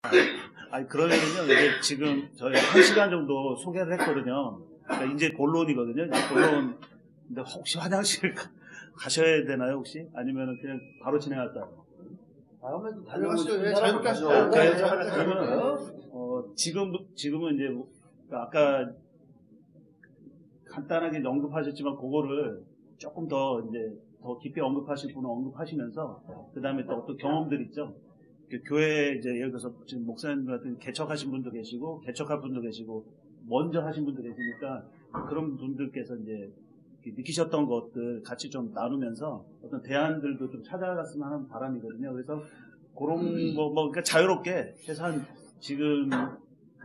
아니, 그러면은요, 이제 지금 저희 1시간 정도 소개를 했거든요. 그러니까 이제 본론이거든요. 이제 본론. 근데 혹시 화장실 가셔야 되나요, 혹시? 아니면은 그냥 바로 진행할까요? 다음에도 다녀오시죠. 예, 자유롭게 하시죠. 그러면, 지금은 이제, 아까 간단하게 언급하셨지만, 그거를 조금 더 이제, 더 깊이 언급하실 분은 언급하시면서, 그 다음에 또 어떤 경험들 있죠. 교회 이제 예를 들어서 지금 목사님 같은 개척하신 분도 계시고 개척할 분도 계시고 먼저 하신 분도 계시니까 그런 분들께서 이제 느끼셨던 것들 같이 좀 나누면서 어떤 대안들도 좀 찾아갔으면 하는 바람이거든요. 그래서 그런 거 그러니까 자유롭게 해서 지금 한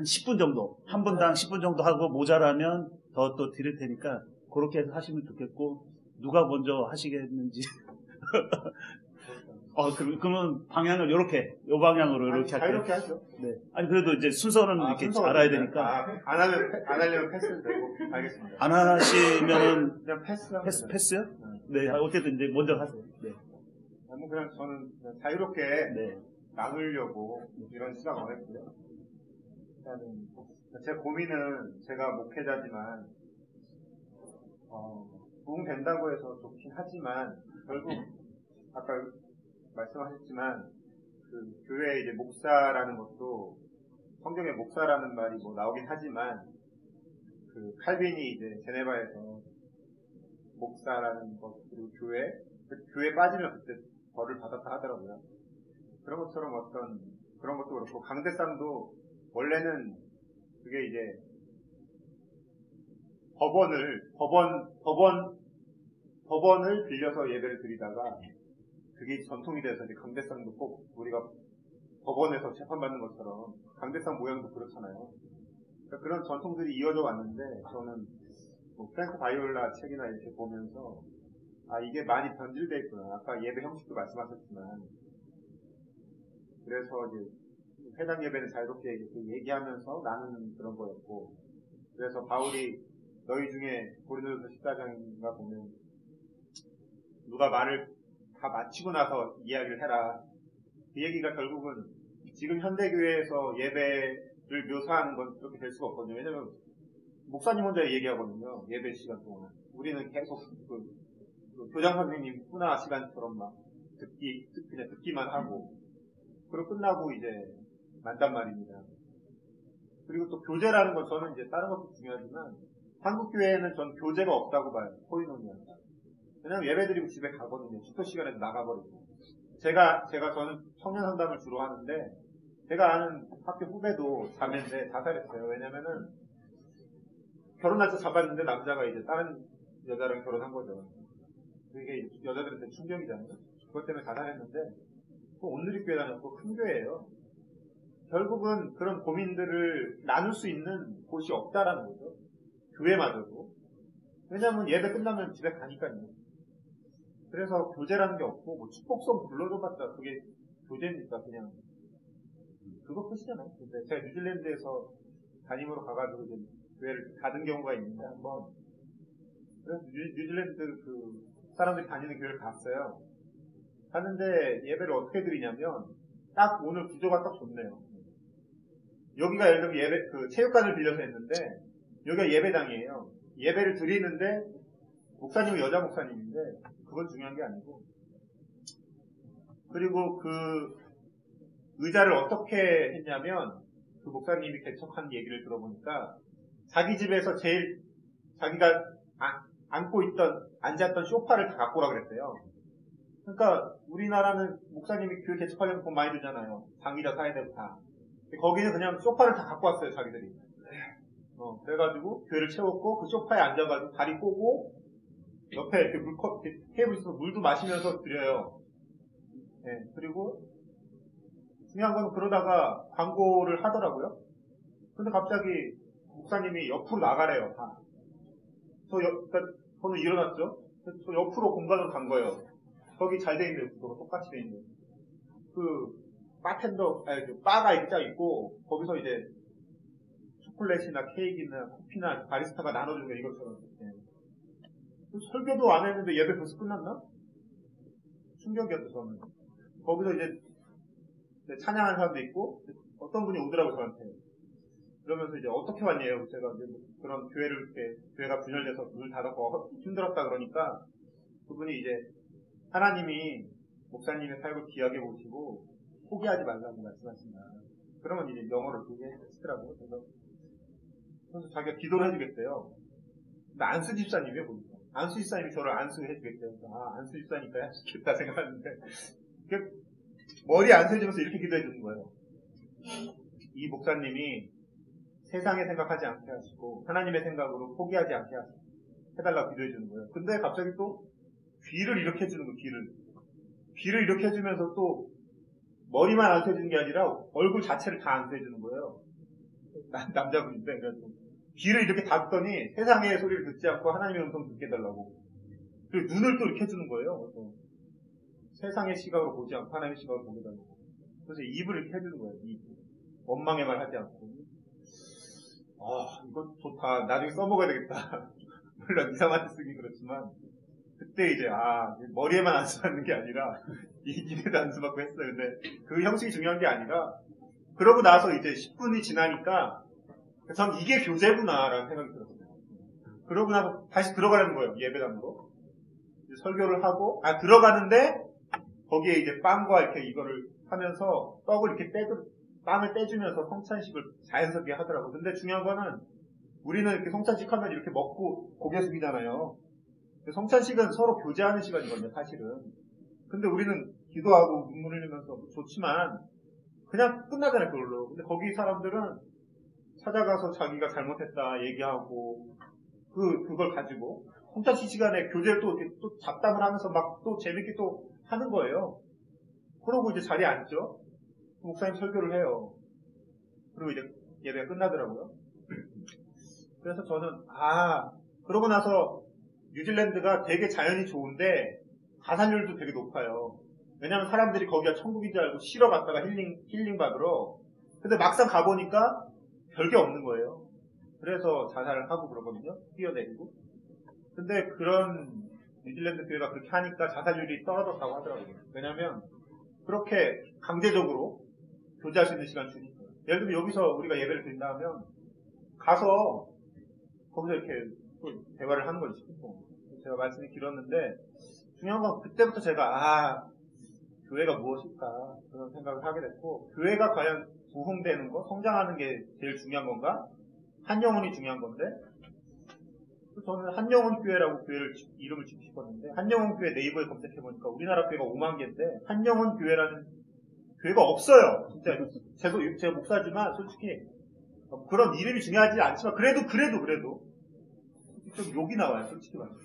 10분 정도 한 분당 10분 정도 하고 모자라면 더 또 드릴 테니까 그렇게 해서 하시면 좋겠고 누가 먼저 하시겠는지. 그러면 방향을 요 방향으로 이렇게 할게요. 자유롭게 하죠. 네. 아니, 그래도 이제 순서는 이렇게 알아야 되니까. 안 하려면 패스는 되고, 알겠습니다. 안 하시면은. 그냥 패스요? 네. 어쨌든 이제 먼저 하세요. 네. 그냥 저는 그냥 자유롭게 네. 나누려고 이런 시간 원했고요. 일단은, 제 고민은 제가 목회자지만, 도움된다고 해서 좋긴 하지만, 결국, 아까 말씀하셨지만 그 교회에 이제 목사라는 것도 성경에 목사라는 말이 뭐 나오긴 하지만 그 칼빈이 이제 제네바에서 목사라는 것 그리고 교회 빠지면 그때 벌을 받았다 하더라고요. 그런 것처럼 어떤 그런 것도 그렇고 강대상도 원래는 그게 이제 법원을 빌려서 예배를 드리다가 그게 전통이 돼서 이제 강대상도 꼭 우리가 법원에서 재판받는 것처럼 강대상 모양도 그렇잖아요. 그러니까 그런 전통들이 이어져 왔는데 저는 뭐 프랭크 바이올라 책이나 이렇게 보면서 이게 많이 변질돼 있구나. 아까 예배 형식도 말씀하셨지만 그래서 이제 회당 예배는 자유롭게 얘기하면서 나누는 그런 거였고 그래서 바울이 너희 중에 고린도전서 14장인가 보면 누가 말을 다 마치고 나서 이야기를 해라. 그 얘기가 결국은 지금 현대교회에서 예배를 묘사하는 건 그렇게 될 수가 없거든요. 왜냐면 목사님 혼자 얘기하거든요. 예배 시간 동안. 우리는 계속 그 교장 선생님 훈화 시간처럼 막 그냥 듣기만 하고 그리고 끝나고 이제 만단 말입니다. 그리고 또 교제라는 건 저는 이제 다른 것도 중요하지만 한국 교회에는 전 교제가 없다고 봐요. 코이노니아. 왜냐면 예배드리고 집에 가거든요. 축도 시간에도 나가버리고. 저는 청년 상담을 주로 하는데, 제가 아는 학교 후배도 자매인데 자살했어요. 왜냐면은, 결혼할 때 잡았는데 남자가 이제 다른 여자랑 결혼한 거죠. 그게 여자들한테 충격이잖아요. 그것 때문에 자살했는데, 그 온누리교회 다녔고 큰 교회예요. 결국은 그런 고민들을 나눌 수 있는 곳이 없다라는 거죠. 교회마저도. 왜냐면 예배 끝나면 집에 가니까요. 그래서 교제라는 게 없고 뭐 축복성 불러줘봤자 그게 교제입니까? 그냥 그거 끝이잖아요. 근데 제가 뉴질랜드에서 담임으로 가가지고 이제 교회를 닫은 경우가 있는데 한번 그래서 뉴질랜드 그 사람들이 다니는 교회를 갔어요. 갔는데 예배를 어떻게 드리냐면 딱 오늘 구조가 딱 좋네요. 여기가 예를 들면 그 체육관을 빌려서 했는데 여기가 예배당이에요. 예배를 드리는데 목사님은 여자 목사님인데 그건 중요한 게 아니고 그리고 그 의자를 어떻게 했냐면 그 목사님이 개척한 얘기를 들어보니까 자기 집에서 제일 자기가 앉았던 소파를 다 갖고 오라 그랬대요. 그러니까 우리나라는 목사님이 교회 개척하려면 돈 많이 들잖아요. 장기자 사야 되고 다. 거기는 그냥 소파를 다 갖고 왔어요, 자기들이. 그래가지고 교회를 채웠고 그 소파에 앉아가지고 다리 꼬고 옆에 이렇게 테이블 있어서 물도 마시면서 드려요. 네, 그리고 중요한 건 그러다가 광고를 하더라고요. 근데 갑자기 목사님이 옆으로 나가래요, 다. 그러니까 저는 일어났죠. 저 옆으로 공간으로 간 거예요. 저기 잘 돼 있는 구조가 똑같이 돼 있는. 바가 있자 있고 거기서 이제 초콜릿이나 케이크나 커피나 바리스타가 나눠주는 게 이것처럼. 네. 설교도 안 했는데 예배 벌써 끝났나? 충격이었죠, 저는. 거기서 이제 찬양하는 사람도 있고, 어떤 분이 오더라고요, 저한테. 그러면서 이제 어떻게 왔냐요? 제가 이제 그런 교회를 이렇게, 교회가 분열돼서 문을 닫았고 힘들었다 그러니까 그분이 이제 하나님이 목사님의 삶을 귀하게 보시고 포기하지 말라고 말씀하신다. 그러면 이제 영어로 그게 하시더라고요. 그래서 자기가 기도를 해주겠대요. 근데 안수 집사님이에요, 보니까. 안수 집사님이 저를 안수해주겠대요. 아, 안수 집사니까 해주겠다 생각하는데 머리 안수해주면서 이렇게 기도해주는 거예요. 이 목사님이 세상의 생각하지 않게 하시고 하나님의 생각으로 포기하지 않게 해달라고 기도해주는 거예요. 근데 갑자기 또 귀를 이렇게 해주는 거예요. 귀를 이렇게 해주면서 또 머리만 안수해주는 게 아니라 얼굴 자체를 다 안수해주는 거예요. 남자분인데 그래서 귀를 이렇게 닫더니 세상의 소리를 듣지 않고 하나님의 음성 듣게 해달라고. 그리고 눈을 또 이렇게 해주는 거예요. 그래서 세상의 시각으로 보지 않고 하나님의 시각으로 보게 해달라고. 그래서 입을 이렇게 해주는 거예요. 원망의 말 하지 않고. 아, 이거 좋다. 나중에 써먹어야 되겠다. 물론 이상하게 쓰기 그렇지만 그때 이제 머리에만 안수받는 게 아니라 입에도 안수받고 했어요. 근데 그 형식이 중요한 게 아니라 그러고 나서 이제 10분이 지나니까 전 이게 교제구나라는 생각이 들었어요. 그러고 나서 다시 들어가는 거예요. 예배당으로. 설교를 하고 들어가는데 거기에 이제 빵과 이렇게 이거를 하면서 떡을 이렇게 빵을 떼주면서 성찬식을 자연스럽게 하더라고요. 근데 중요한 거는 우리는 이렇게 성찬식 하면 이렇게 먹고 고개 숙이잖아요. 성찬식은 서로 교제하는 시간이거든요, 사실은. 근데 우리는 기도하고 눈물 흘리면서 좋지만 그냥 끝나잖아요, 그걸로. 근데 거기 사람들은 찾아가서 자기가 잘못했다 얘기하고 그걸 가지고 성찬식 시간에 교제를 또 잡담을 하면서 막 또 재밌게 또 하는 거예요. 그러고 이제 자리에 앉죠. 목사님 설교를 해요. 그리고 이제 예배가 끝나더라고요. 그래서 저는 그러고 나서 뉴질랜드가 되게 자연이 좋은데 가산율도 되게 높아요. 왜냐면 사람들이 거기가 천국인 줄 알고 쉬러 갔다가 힐링 받으러. 근데 막상 가보니까 별게 없는 거예요. 그래서 자살을 하고 그러거든요. 뛰어내리고. 근데 그런 뉴질랜드 교회가 그렇게 하니까 자살률이 떨어졌다고 하더라고요. 왜냐면 그렇게 강제적으로 교제할 수 있는 시간 주니까. 예를 들면 여기서 우리가 예배를 드린다 하면 가서 거기서 이렇게 또 대화를 하는 거지. 제가 말씀이 길었는데 중요한 건 그때부터 제가 교회가 무엇일까 그런 생각을 하게 됐고, 교회가 과연 부흥되는 거, 성장하는 게 제일 중요한 건가? 한 영혼이 중요한 건데, 저는 한영혼 교회라고 교회를 이름을 짓고 싶었는데, 한영혼 교회 네이버에 검색해보니까 우리나라 교회가 5만 개인데 한영혼 교회라는 교회가 없어요. 진짜 제가 목사지만 솔직히 그런 이름이 중요하지 않지만 그래도 좀 욕이 나와요. 솔직히 말해서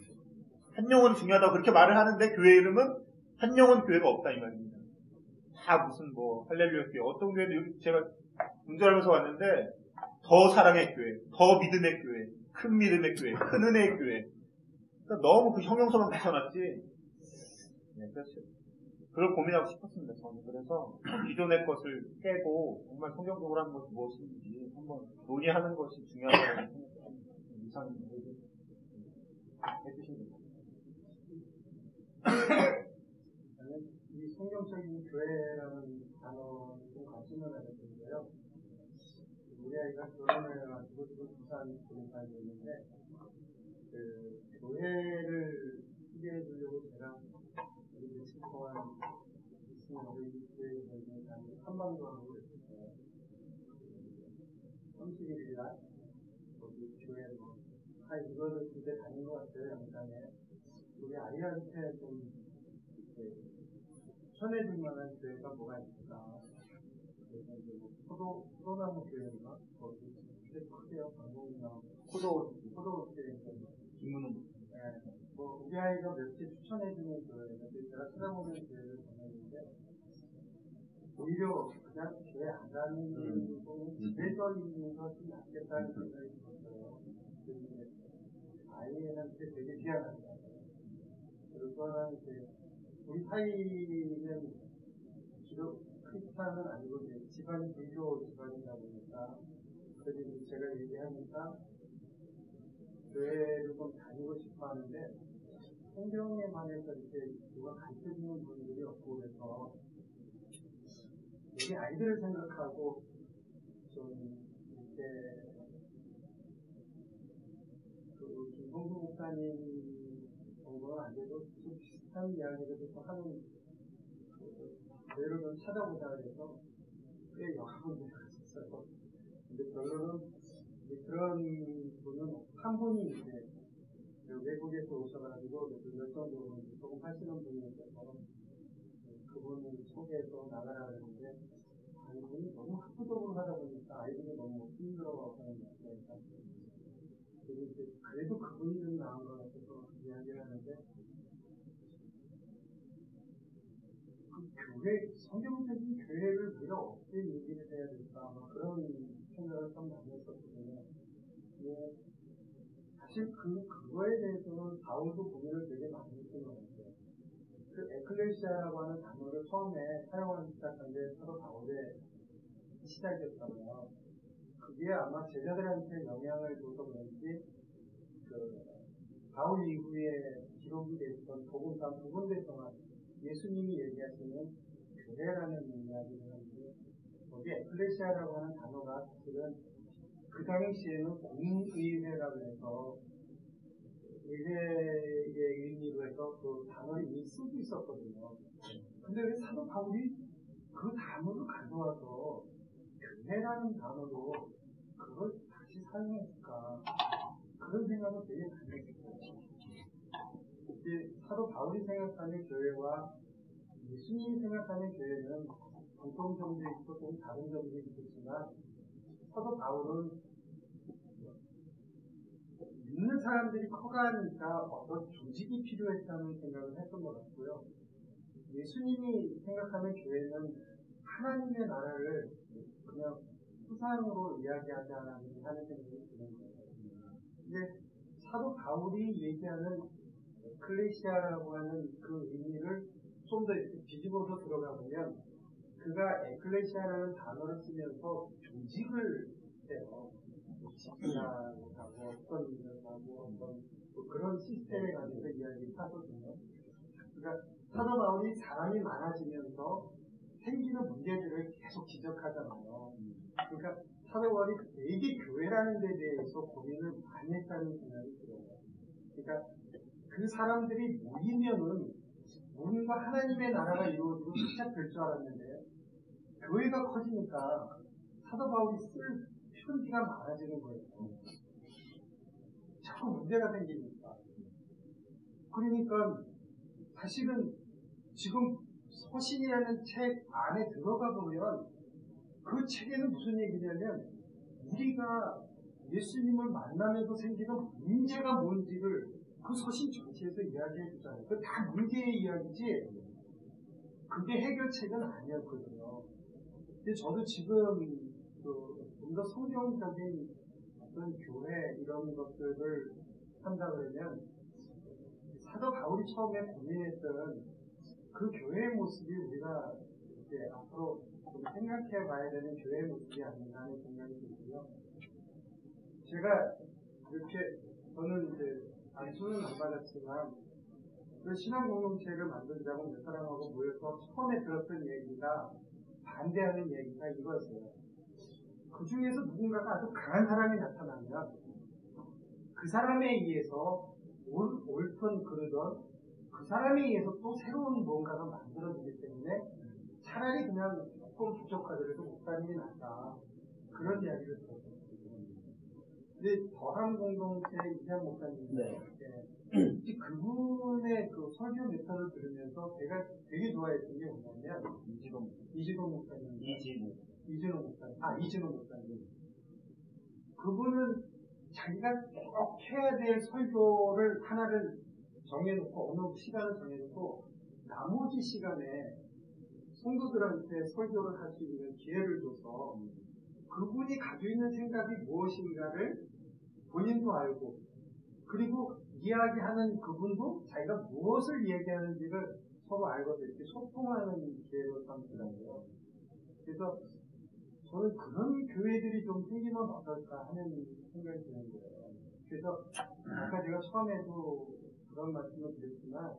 한영혼이 중요하다고 그렇게 말을 하는데 교회 이름은 한영혼 교회가 없다 이 말입니다. 다 무슨 할렐루야 교회, 어떤 교회도 여기 제가 운전하면서 왔는데 더 사랑의 교회, 더 믿음의 교회, 큰 믿음의 교회, 큰 은혜의 교회. 그러니까 너무 그 형용사만 붙여놨지. 네, 그렇죠. 그걸 고민하고 싶었습니다, 저는. 그래서 기존의 것을 깨고 정말 성경적으로 하는 것이 무엇인지 한번 논의하는 것이 중요하다고 생각합니다. 이상입 해주시면 됩니다. 이 성경적인 교회라는 단어를 좀 관심을 가졌는데요. 우리 아이가 결혼을 하시고 지금 부산 교회에 있는데 그 교회를 소개해 주려고 제가 며칠 동안 우리 교회에서 한방도 하고 있었어요. 30일이나 거기 교회 이거를 그때 다닌 것 같아요. 영상에 우리 아이한테 좀 추천해줄 만한 교회가 뭐가 있을까? 그래서 이제 포도나무 교회인가? 거기 크게요. 방송이나 포도 교회인가? 김문은. 네. 우리 아이가 며칠 추천해주는 교회인데 제가 찾아보는 교회를 보냈는데 오히려 그냥 교회 안 가는 분은 집에서 있는 것이 낫겠다는 생각이 들었어요. 아이한테 되게 미안합니다. 그리고 또 하나는 우리 사이는 기독 크리스찬은 아니고 집안이 불교 집안이다 보니까 그래서 제가 얘기하니까 교회를 좀 다니고 싶어 하는데 성경에 관해서 이렇게 누가 가르쳐주는 분들이 없고 그래서 우리 아이들을 생각하고 이제 그 김성수 목사님 정도는 안 돼도 좀 비슷한 이야기를 좀 하는 뇌를 좀 찾아보자 해서 꽤 여러 번 들었어요. 근데 결론은 그런 분은 한 분이 이제 외국에서 오셔가지고 몇 정도 조금 하시는 분이 있어서 그분을 소개해서 나가라 그랬는데 아이들이 너무 학구적으로 하다 보니까 아이들이 너무 힘들어하는 것 같아요. 그래도 그분이 좀 나은 것 같아서 이야기를 하는데 그 교회, 성경적인 교회를 우리가 어떻게 얘기를 해야 될까 그런 생각을 좀 많이 했었거든요. 사실 그거에 대해서는 바울도 고민을 되게 많이 했던 것 같아요. 그 에클레시아라고 하는 단어를 처음에 사용하기 시작한 게 서로 바울의 시작이었다고요. 그게 아마 제자들한테 영향을 줘서 그런지 바울 이후에 기록이 됐던 복음상 두 군데서만 예수님이 얘기하시는 교회라는 이야기를 하는데 거기 에클레시아라고 하는 단어가 사실은 그 당시에는 공의회라고 해서 의회의 의미로 해서 그 단어를 이미 쓰고 있었거든요. 근데 왜 사도 바울이 그 단어를 가져와서 교회라는 단어로 그걸 다시 사용했을까 그런 생각을 되게 많이 했어요. 사도 바울이 생각하는 교회와 예수님이 생각하는 교회는 공통점도 있고 좀 다른 점도 있겠지만 사도 바울은 믿는 사람들이 커가니까 어떤 조직이 필요했다는 생각을 했던 것 같고요. 예수님이 생각하는 교회는 하나님의 나라를 그냥 후상으로 이야기하자는 하는 생각이 드는 거예요. 근데 사도 바울이 얘기하는 에클레시아라고 하는 그 의미를 좀 더 이렇게 뒤집어서 들어가 보면 그가 에클레시아라는 단어를 쓰면서 조직을 해요. 집사하고 어떤 일을 하고 어떤 그런 시스템에 관해서 이야기를 하거든요. 그러니까 사도 바울이 사람이 많아지면서 생기는 문제들을 계속 지적하잖아요. 그러니까 사도 바울이 되게 교회라는 데 대해서 고민을 많이 했다는 생각이 들어요. 그러니까 그 사람들이 모이면은 뭔가 하나님의 나라가 이루어지고 시작될 줄 알았는데 교회가 커지니까 사도 바울이 쓸 편지가 많아지는 거예요. 자꾸 문제가 생기니까. 그러니까 사실은 지금 서신이라는 책 안에 들어가 보면 그 책에는 무슨 얘기냐면 우리가 예수님을 만나면서 생기는 문제가 뭔지를 그 서신 전체에서 이야기해 주잖아요. 그 다 문제의 이야기지 그게 해결책은 아니었거든요. 근데 저도 지금 좀 더 성경적인 어떤 교회 이런 것들을 한다 그러면 사도 바울이 처음에 고민했던 그 교회의 모습이 우리가 이제 앞으로 좀 생각해 봐야 되는 교회의 모습이 아닌가 하는 생각이 들고요. 제가 이렇게 저는 이제 안수는 안 받았지만 그 신앙 공동체를 만들자고 몇 사람하고 모여서 처음에 들었던 얘기가 반대하는 얘기가 이거였어요. 그 중에서 누군가가 아주 강한 사람이 나타나면 그 사람에 의해서 옳든 그르든 그 사람에 의해서 또 새로운 뭔가가 만들어지기 때문에 차라리 그냥 조금 부족하더라도 목사님이 낫다. 그런 이야기를 들었어요. 근데 더한 공동체 이장 목사님, 네. 그분의 그 설교 메타를 들으면서 제가 되게 좋아했던 게 뭐냐면 이진호 목사님, 이진호 목사님. 그분은 자기가 꼭 해야 될 설교를 하나를 정해놓고 어느 시간을 정해놓고 나머지 시간에 성도들한테 설교를 할 수 있는 기회를 줘서 그분이 가지고 있는 생각이 무엇인가를 본인도 알고 그리고 이야기하는 그분도 자기가 무엇을 얘기하는지를 서로 알고 이렇게 소통하는 기회로 삼더라고요. 그래서 저는 그런 교회들이 좀 생기면 어떨까 하는 생각이 드는 거예요. 그래서 아까 제가 처음에도 그런 말씀을 드렸지만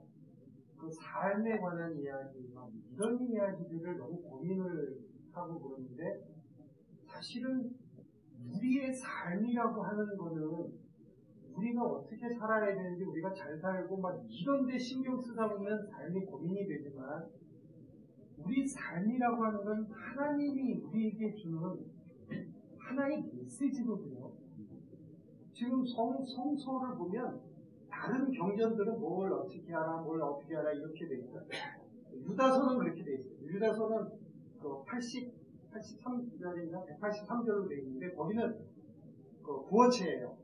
그 삶에 관한 이야기, 이런 이야기들을 너무 고민을 하고 그러는데 사실은 우리의 삶이라고 하는 거는 우리가 어떻게 살아야 되는지, 우리가 잘 살고 막 이런 데 신경 쓰다 보면 삶이 고민이 되지만, 우리 삶이라고 하는 건 하나님이 우리에게 주는 하나의 메시지거든요. 지금 성서를 보면 다른 경전들은 뭘 어떻게 하라, 뭘 어떻게 하라 이렇게 돼 있어요. 유다서는 그렇게 돼 있어요. 유다서는 83절인가 183절로 돼 있는데, 거기는 구어체예요.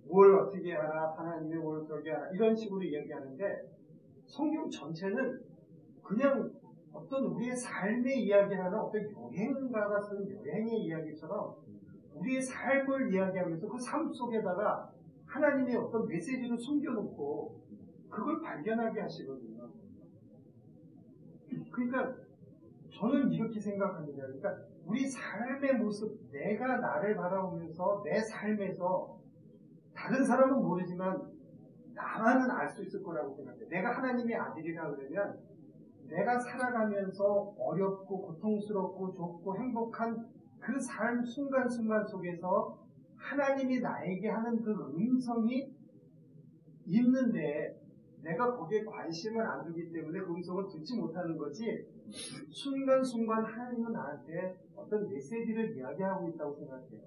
뭘 어떻게 하라, 하나님의 뭘 어떻게 하라 이런 식으로 이야기하는데, 성경 전체는 그냥 어떤 우리의 삶의 이야기하는 어떤 여행가가 쓴 여행의 이야기처럼 우리의 삶을 이야기하면서 그 삶 속에다가 하나님의 어떤 메시지를 숨겨놓고 그걸 발견하게 하시거든요. 그러니까 저는 이렇게 생각합니다. 그러니까 우리 삶의 모습, 내가 나를 바라보면서 내 삶에서 다른 사람은 모르지만 나만은 알 수 있을 거라고 생각해요. 내가 하나님의 아들이라 그러면 내가 살아가면서 어렵고 고통스럽고 좋고 행복한 그 삶 순간순간 속에서 하나님이 나에게 하는 그 음성이 있는데, 내가 거기에 관심을 안 두기 때문에 그 음성을 듣지 못하는 거지, 순간순간 하나님은 나한테 어떤 메시지를 이야기하고 있다고 생각해요.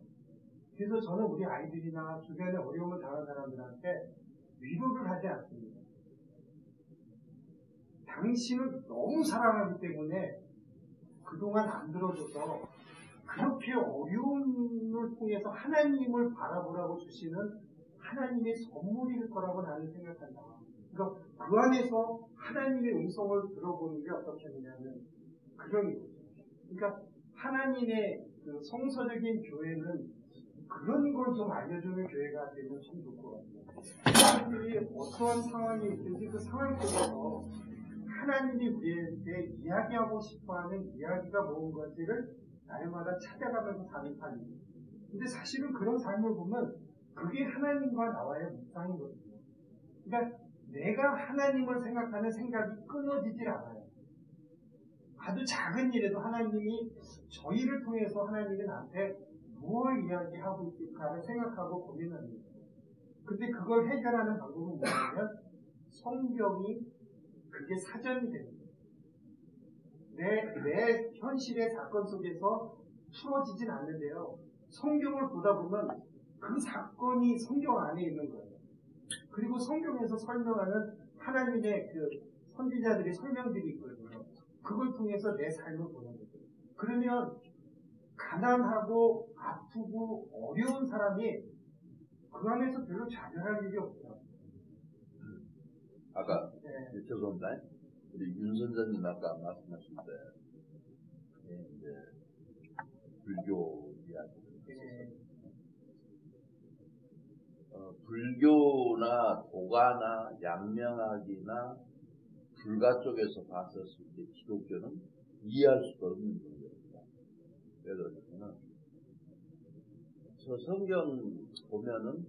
그래서 저는 우리 아이들이나 주변에 어려움을 당한 사람들한테 위로를 하지 않습니다. 당신을 너무 사랑하기 때문에 그동안 안 들어줘서 그렇게 어려움을 통해서 하나님을 바라보라고 주시는 하나님의 선물일 거라고 나는 생각한다. 그러니까 그 안에서 하나님의 음성을 들어보는 게 어떻겠느냐는 그런 거죠. 그러니까 하나님의 그 성서적인 교회는 그런 걸 좀 알려주는 교회가 되면 참 좋을 것 같아요. 사람들이 어떠한 상황이 있든지 그 상황 속에서 하나님이 우리에게 이야기하고 싶어하는 이야기가 뭔가지를 날마다 찾아가면서 사는 삶입니다. 근데 사실은 그런 삶을 보면 그게 하나님과 나와의 묵상이거든요. 그러니까 내가 하나님을 생각하는 생각이 끊어지질 않아요. 아주 작은 일에도 하나님이 저희를 통해서 하나님이 나한테 무엇을 이야기하고 있을까를 생각하고 고민합니다. 근데 그걸 해결하는 방법은 뭐냐면 성경이 그게 사전이 됩니다. 내 현실의 사건 속에서 풀어지진 않는데요. 성경을 보다 보면 그 사건이 성경 안에 있는 거예요. 그리고 성경에서 설명하는 하나님의 그 선지자들의 설명들이 있거든요. 그걸 통해서 내 삶을 보는 거죠. 그러면 가난하고 아프고 어려운 사람이 그 안에서 별로 좌절할 일이 없어요. 아까 네. 죄송합니다. 우리 윤 선생님 아까 말씀하신 때 이제 불교 이야기를 네. 불교나 도가나 양명학이나 불가 쪽에서 봤었을 때 기독교는 이해할 수가 없는 문제입니다. 그래서 저 성경 보면은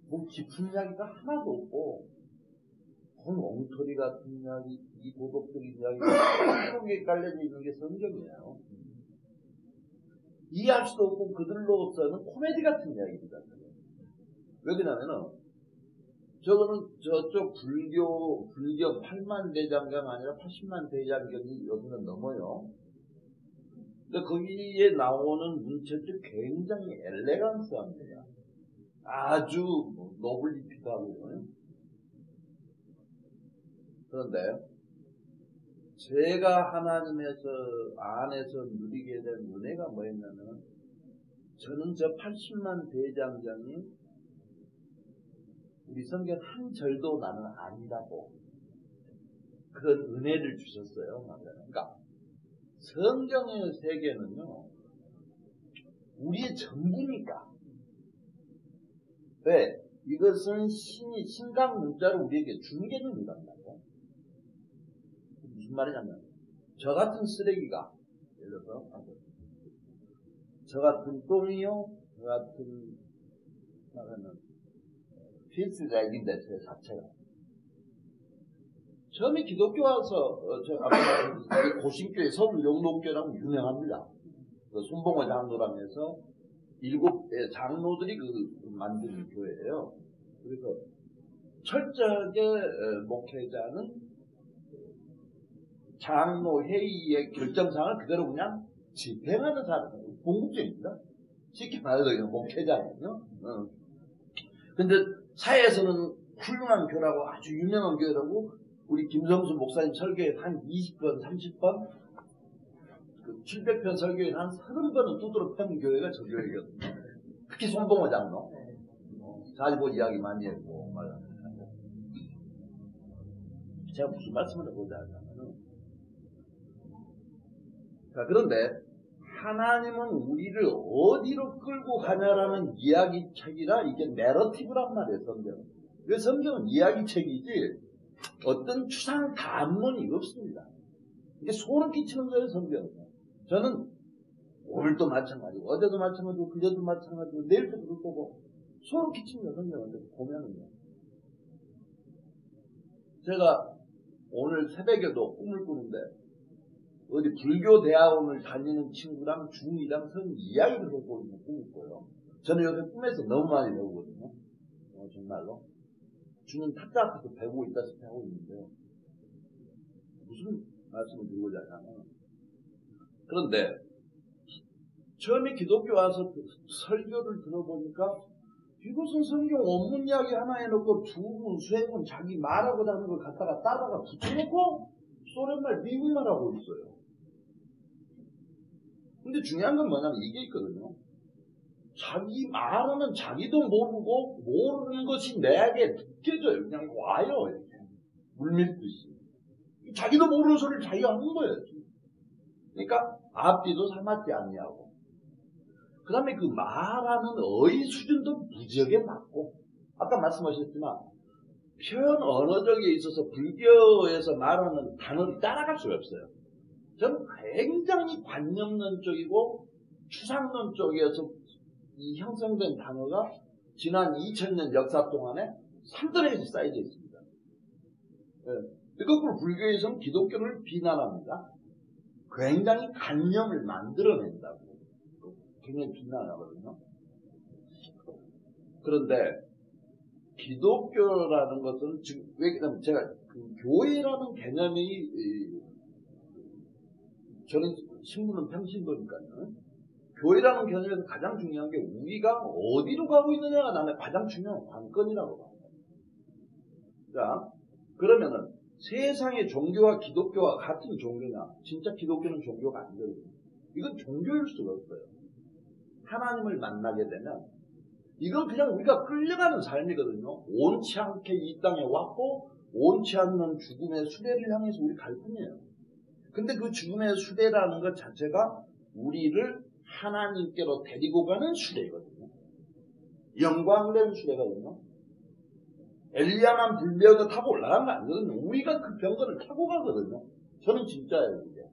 뭐 깊은 이야기가 하나도 없고 그건 엉터리 같은 이야기, 이 도덕적인 이야기가 그런 게 깔려져 있는 게 성경이에요. 이해할 수도 없고 그들로서는 코미디 같은 이야기입니다. 왜 그러냐면은 저거는 저쪽 불교 8만 대장경 아니라 80만 대장경이 여기는 넘어요. 근데 거기에 나오는 문체도 굉장히 엘레강스합니다. 아주 노블리티하고요. 그런데 제가 하나님에서 안에서 누리게 된 은혜가 뭐였냐면, 저는 저 80만 대장경이 우리 성경 한 절도 나는 아니라고 그런 은혜를 주셨어요. 그러니까 성경의 세계는요 우리의 전부니까. 왜? 이것은 신이 신강 문자로 우리에게 준 개념이란 말이에요. 무슨 말이냐면 저 같은 쓰레기가, 예를 들어서 저 같은 똥이요, 저 같은 필수작인데 제 자체가 처음에 기독교 와서 고신교의 서울 영록교라고 유명합니다. 그 순봉호 장로랑에서 7 장로들이 만든 교회예요. 그래서 철저하게 목회자는 장로 회의의 결정사항을 그대로 그냥 집행하는 사람이에요. 궁극적입니다. 쉽게 말해서 그냥 목회자거든요. 근데 사회에서는 훌륭한 교회라고 아주 유명한 교회라고 우리 김성수 목사님 설교에 한 20번, 30번 700편 설교에 한 30번은 두드러 편 교회가 저 교회거든요. 특히 손봉호 장로. 자리보 이야기 많이 했고 말하는 제가 무슨 말씀을 해보자 하면은 자 그런데 하나님은 우리를 어디로 끌고 가냐라는 이야기책이라 이게 내러티브란 말이에요. 성경은. 왜 성경은 이야기책이지 어떤 추상 담론이 없습니다. 이게 소름 끼치는 거예요. 성경은. 저는 오늘도 마찬가지고 어제도 마찬가지고 그제도 마찬가지고 내일도 그럴 거고 소름 끼칩니다. 성경을 보면은요. 제가 오늘 새벽에도 꿈을 꾸는데 어디 불교 대학원을 다니는 친구랑 중2랑 선 이야기를 하고 있는 꿈을 꿔요. 저는 요새 꿈에서 너무 많이 배우거든요. 정말로. 주는 타짜 앞에서 배우고 있다시피 하고 있는데요. 무슨 말씀을 드리고자 하냐면 그런데 처음에 기독교 와서 설교를 들어보니까 이것은 성경 원문 이야기 하나 해놓고 2분, 3분 자기 말하고 다는 걸 갖다가 따다가 붙여놓고 소련말, 미국말 하고 있어요. 근데 중요한 건 뭐냐면 이게 있거든요. 자기 말하면 자기도 모르고 모르는 것이 내게 느껴져요. 그냥 와요. 이렇게. 물밀듯이. 자기도 모르는 소리를 자기가 하는 거예요. 그러니까 앞뒤도 삼았지 않냐고. 그 다음에 그 말하는 어휘 수준도 무지하게 낮고 아까 말씀하셨지만 표현 언어적에 있어서 불교에서 말하는 단어를 따라갈 수가 없어요. 저는 굉장히 관념론 쪽이고 추상론 쪽에서 이 형성된 단어가 지난 2000년 역사 동안에 산더미같이 쌓여져 있습니다. 네. 거꾸로 불교에서는 기독교를 비난합니다. 굉장히 관념을 만들어낸다고 굉장히 비난하거든요. 그런데 기독교라는 것은 지금 왜 그러냐면 제가 교회라는 개념이 저는 신부는 평신도니까요. 교회라는 개념에서 가장 중요한 게 우리가 어디로 가고 있느냐가 나는 가장 중요한 관건이라고 봐요. 자, 그러면은 세상의 종교와 기독교와 같은 종교냐? 진짜 기독교는 종교가 아니거든요. 이건 종교일 수가 없어요. 하나님을 만나게 되면 이건 그냥 우리가 끌려가는 삶이거든요. 온치 않게 이 땅에 왔고 온치 않는 죽음의 수레를 향해서 우리 갈 뿐이에요. 근데 그 죽음의 수레라는 것 자체가 우리를 하나님께로 데리고 가는 수레거든요. 영광된 수레거든요. 엘리야만 불병거 타고 올라간 거 아니거든요. 우리가 그 병거를 타고 가거든요. 저는 진짜예요, 이게.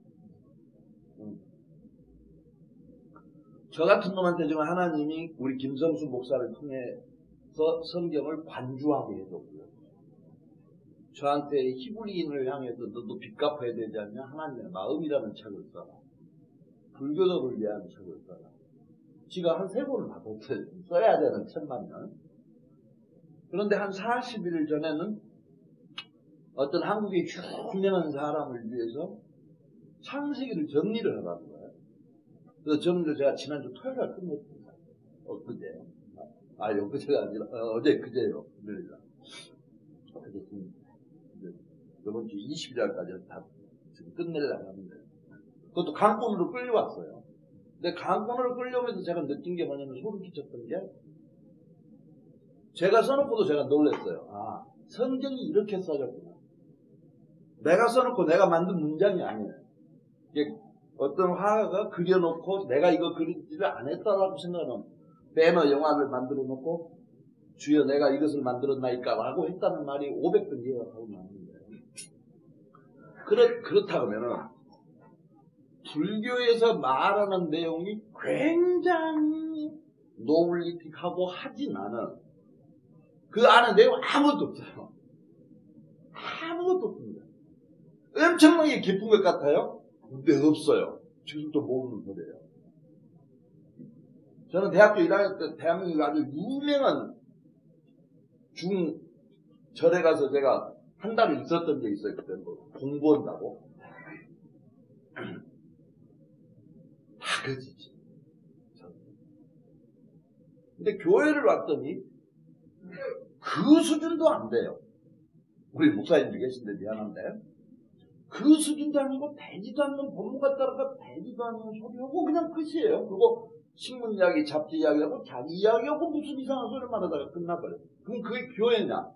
저 같은 놈한테 지금 하나님이 우리 김성수 목사를 통해서 성경을 관주하게 해줬고요. 저한테 히브리인을 향해서 너도 빚 갚아야 되지 않냐? 하나님의 마음이라는 책을 써라. 불교도를 위한 책을 써라. 지가 한 3권을 받았어요. 써야 되는 책만 년. 그런데 한 40일 전에는 어떤 한국의 유명한 사람을 위해서 창세기를 정리를 하라는 거예요. 그래서 정리를 제가 지난주 토요일에 끝냈습니다. 엊그제. 엊그제가 아니라, 어제 그제요. 그러니까. 그래서 이번 주 20일까지 다 지금 끝내려고 하는데. 그것도 강권으로 끌려왔어요. 근데 강권으로 끌려오면서 제가 느낀 게 뭐냐면 소름 끼쳤던 게 제가 써놓고도 제가 놀랐어요. 아, 성경이 이렇게 써졌구나. 내가 써놓고 내가 만든 문장이 아니에요. 이게 어떤 화가가 그려놓고 내가 이거 그리지를 안 했다라고 생각하면 배너 영화를 만들어 놓고 주여 내가 이것을 만들었나이까 라고 했다는 말이 500번 이해하고 나오는 거예요. 그렇다 그러면은 불교에서 말하는 내용이 굉장히 노블리틱하고 하진 않은 그 안에 내용 아무것도 없어요. 아무것도 없습니다. 엄청나게 깊은 것 같아요. 근데 없어요. 지금도 모르는 소리예요. 저는 대학교 1학년 때 대한민국에 아주 유명한 중절에 가서 제가 한 달을 있었던 적이 있어요. 그때 뭐 공부한다고. 다 거짓이지. 근데 교회를 왔더니 그 수준도 안 돼요. 우리 목사님들 계신데 미안한데 그 수준도 아니고 되지도 않는 본문가 따라가 되지도 않는 소리하고 그냥 끝이에요. 그리고 신문 이야기, 잡지 이야기하고 자기 이야기하고 무슨 이상한 소리만 하다가 끝나버려요. 그럼 그게 교회냐?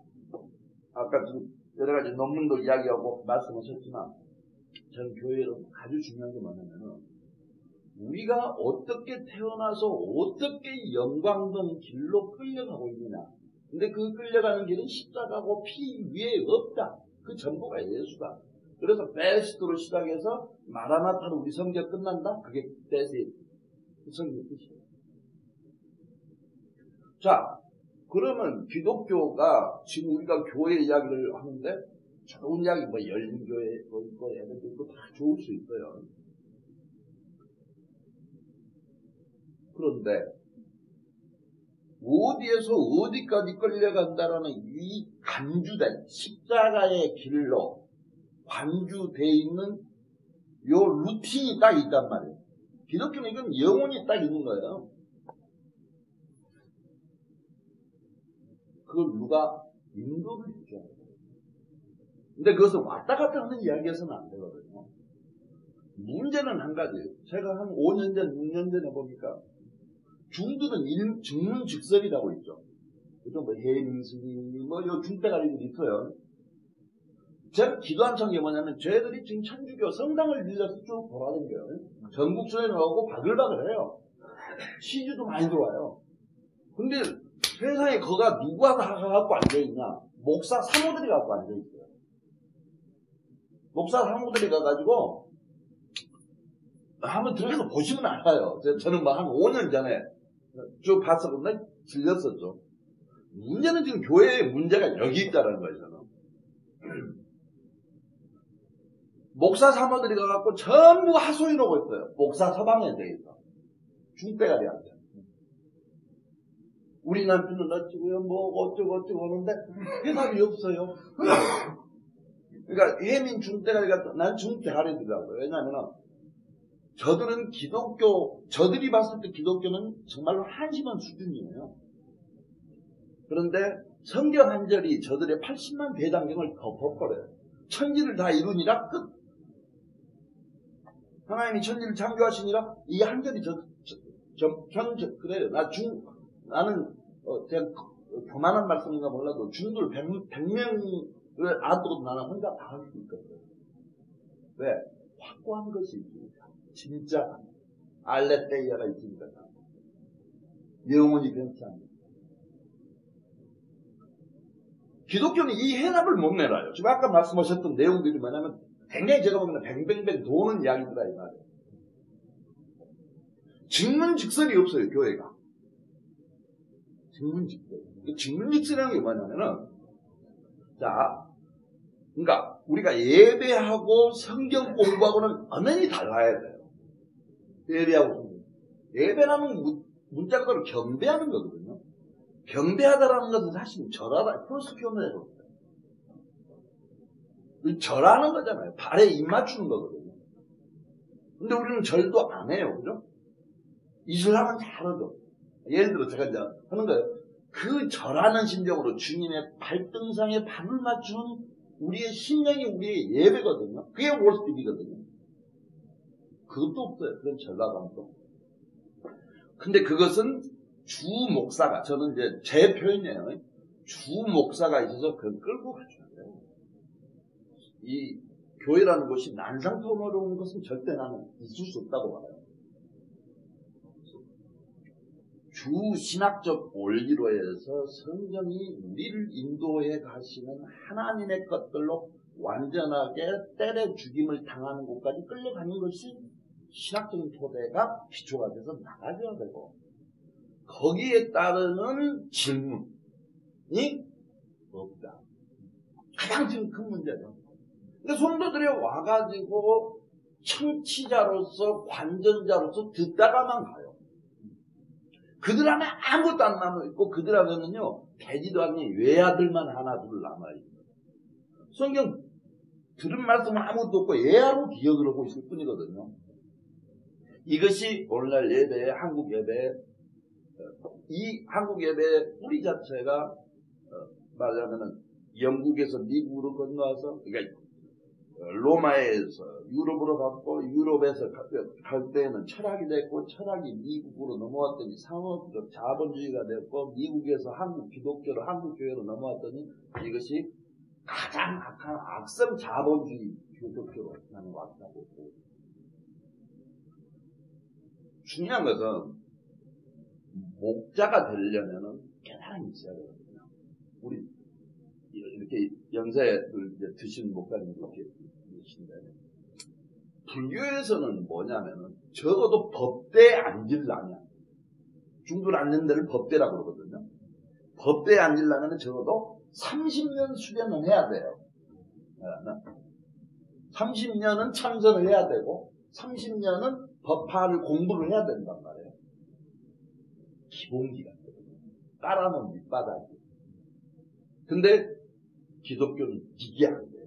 아까 지금 여러 가지 논문도 이야기하고 말씀하셨지만 저는 교회로 아주 중요한 게 뭐냐면은 우리가 어떻게 태어나서 어떻게 영광된 길로 끌려가고 있느냐. 근데 그 끌려가는 길은 십자가고 피 위에 없다. 그 전부가 예수다. 그래서 베스트로 시작해서 마라나타로 우리 성경 끝난다? 그게 베스트 성경 뜻이에요. 자, 그러면 기독교가 지금 우리가 교회 이야기를 하는데 좋은 이야기, 뭐 열린교회, 뭐 있고, 애들도 있고 다 좋을 수 있어요. 그런데 어디에서 어디까지 끌려간다라는 이 간주된 십자가의 길로 관주되어 있는 요 루틴이 딱 있단 말이에요. 기독교는 이건 영혼이 딱 있는 거예요. 그걸 누가 인도를 해줘야 돼요. 근데 그것을 왔다 갔다 하는 이야기에서는 안 되거든요. 문제는 한 가지예요. 제가 한 5년 전, 6년 전에 보니까 중들은 증문즉설이라고 있죠. 뭐 해민스님, 요 중대가리들이 있어요. 제가 기도한 성경이 뭐냐면 쟤들이 지금 천주교 성당을 빌려서 쭉 돌아다녀요. 전국 수행하고 바글바글해요. 시주도 많이 들어와요. 근데 세상에 거가 누가 다 갖고 앉아있냐? 목사 사모들이 갖고 앉아있어요. 목사 사모들이 가가지고 한번 들어가서 보시면 알아요. 저는 한 5년 전에 쭉 봤었는데 질렸었죠. 문제는 지금 교회에 문제가 여기 있다는 거예요. 저는. 목사 사모들이 가갖고 전부 하소연하고 있어요. 목사 서방에 대해서. 중대가리한테. 우리 남편은 어쩌고요, 뭐 어쩌고 하는데 해답이 없어요. 그러니까 해민 중대가리가 난 중대가리더라고요. 왜냐하면 저들은 저들이 봤을 때 기독교는 정말로 한심한 수준이에요. 그런데 성경 한 절이 저들의 80만 대장경을 덮어버려요. 천지를 다 이루니라 끝. 하나님이 천지를 창조하시니라 이 한 절이 그래요. 나는 제가 교만한 말씀인가 몰라도 중들 100명을 안고 나는 혼자 다 할 수 있거든요. 왜? 확고한 것이 있으니까. 진짜 알레테이아가 있으니까. 영원히 변치 않는. 기독교는 이 해답을 못 내놔요. 지금 아까 말씀하셨던 내용들이 뭐냐면 굉장히 제가 보면 뱅뱅뱅 도는 이야기들아 이 말이에요. 증문즉설이 없어요. 교회가. 증문즉설이라는 게 뭐냐면은 자, 그러니까 우리가 예배하고 성경 공부하고는 엄연히 달라야 돼요. 예배하고 성경. 예배라는 문자 그대로 경배하는 거거든요. 경배하다라는 것은 사실 절하다, 프로스큐어를 절하는 거잖아요. 발에 입 맞추는 거거든요. 근데 우리는 절도 안 해요. 그죠? 이슬람은 잘하죠. 예를 들어 제가 이제 하는 거예요. 그 절하는 심정으로 주님의 발등상에 발을 맞추는 우리의 심령이 우리의 예배거든요. 그게 월스톱이거든요. 그것도 없어요. 그런 절라감도. 근데 그것은 주 목사가, 저는 이제 제 표현이에요. 주 목사가 있어서 그걸 끌고 가줘야 돼요. 이 교회라는 것이 난상토론으로 오는 것은 절대 나는 있을 수 없다고 봐요. 주 신학적 원리로 해서 성경이 우리를 인도해 가시는 하나님의 것들로 완전하게 때려 죽임을 당하는 곳까지 끌려가는 것이 신학적인 토대가 기초가 돼서 나가줘야 되고 거기에 따르는 질문이 없다. 가장 지금 큰 문제죠. 근데 성도들이 와가지고 청취자로서 관전자로서 듣다가만 가요. 그들 안에 아무것도 안 남아있고 그들 안에는요 되지도 않는 외아들만 하나 둘 남아있고 성경 들은 말씀은 아무것도 없고 애아로 기억을 하고 있을 뿐이거든요. 이것이 오늘날 예배의 한국 예배 이 한국 예배의 뿌리 자체가 말하자면은 영국에서 미국으로 건너와서 그러니까 로마에서 유럽으로 갔고 유럽에서 갈 때에는 철학이 됐고 철학이 미국으로 넘어왔더니 상업적 자본주의가 됐고 미국에서 한국 기독교로 한국 교회로 넘어왔더니 이것이 가장 악한 악성 자본주의 기독교로 나는 왔다고 보고 중요한 것은 목자가 되려면은 깨달음이 있어야 되거든요. 우리 이렇게 연세를 이제 드신 목사님들 이렇게 계신데 불교에서는 뭐냐면은 적어도 법대에 앉으려면 중들 앉는 데를 법대라고 그러거든요. 법대에 앉으려면 적어도 30년 수련은 해야 돼요. 30년은 참선을 해야 되고 30년은 법화를 공부를 해야 된단 말이에요. 기본기가 따라는 밑바닥이. 근데 기독교는 이게 안 돼요.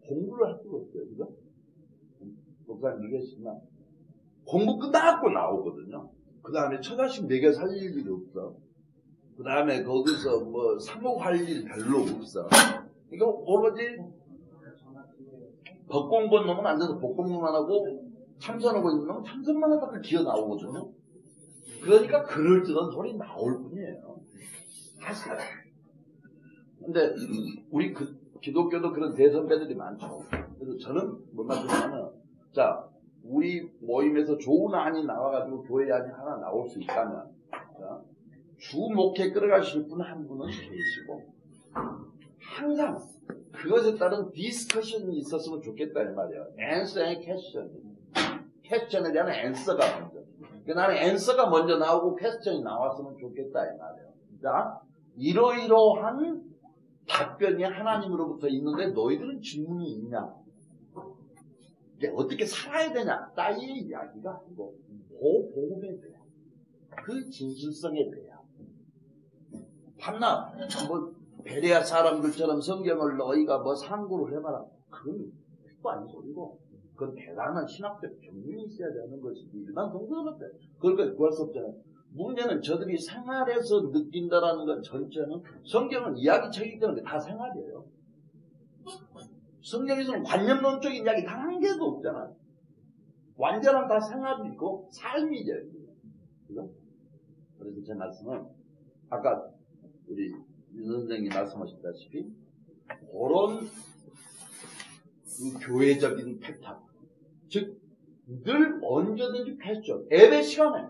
공부를 할 수가 없어요. 그죠? 목사님 계시지만 공부 끝나고 나오거든요. 그 다음에 처자식 먹여 살릴 일이 없어. 그 다음에 거기서 뭐 사목할 일 별로 없어. 이거 오로지 법 공부한 놈은 앉아서 법 공부만 하고 참선하고 있는 놈은 참선만 하다가 기어 나오거든요. 그러니까 그럴듯한 소리 나올 뿐이에요. 사실. 근데 우리 기독교도 그런 대선배들이 많죠. 그래서 저는 뭔 말이냐면 자 우리 모임에서 좋은 안이 나와가지고 교회 안이 하나 나올 수 있다면 자, 주 목회 끌어가실 분 한 분은 계시고 항상 그것에 따른 디스커션이 있었으면 좋겠다 이 말이에요. answer and question. 퀘스천에 대한 answer가 먼저. 나는 answer가 먼저 나오고 퀘스천이 나왔으면 좋겠다 이 말이에요. 자 이러이러한 답변이 하나님으로부터 있는데 너희들은 질문이 있냐? 이게 어떻게 살아야 되냐? 따위의 이야기가 아니고 복음에 대한 그 진실성에 대한 밤낮 뭐 베레아 사람들처럼 성경을 너희가 뭐 상고를 해봐라. 그건 뜻도 아닌 소리고 그건 대단한 신학적 경륜이 있어야 되는 것이지 일반 성도들한테 그걸 구할 수 없잖아요. 문제는 저들이 생활에서 느낀다라는 건 전체는 성경은 이야기책이기 때문에 다 생활이에요. 성경에서는 관념론적인 이야기 단 한 개도 없잖아요. 완전한 다 생활이고 삶이죠. 그죠? 그래서 제 말씀은 아까 우리 윤 선생님이 말씀하셨다시피 그런 그 교회적인 패턴 즉 늘 언제든지 퀘스천 예배 시간에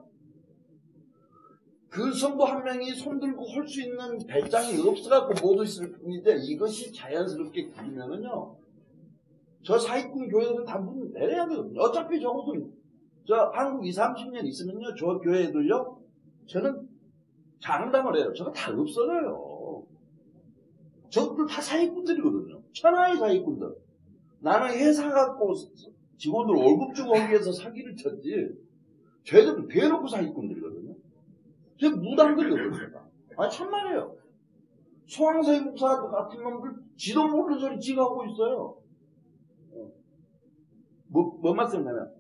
그 성도 한 명이 손들고 할 수 있는 배짱이 없어갖고 못 있을 뿐인데 이것이 자연스럽게 구리면은요 저 사기꾼 교회들은 다 문 내려야 되거든요. 어차피 적어도 저 한국 20, 30년 있으면요 저 교회들요 저는 장담을 해요. 저거 다 없어져요. 저것들 다 사기꾼들이거든요. 천하의 사기꾼들. 나는 회사 갖고 직원들 월급 주고 하기 위해서 사기를 쳤지 쟤들은 대놓고 사기꾼들이거든요. 쟤 무당들이거든요. 아니 참말이에요. 소황사의 목사 같은 놈들 지도 모르는 소리 지가 하고 있어요. 뭔 말씀이냐면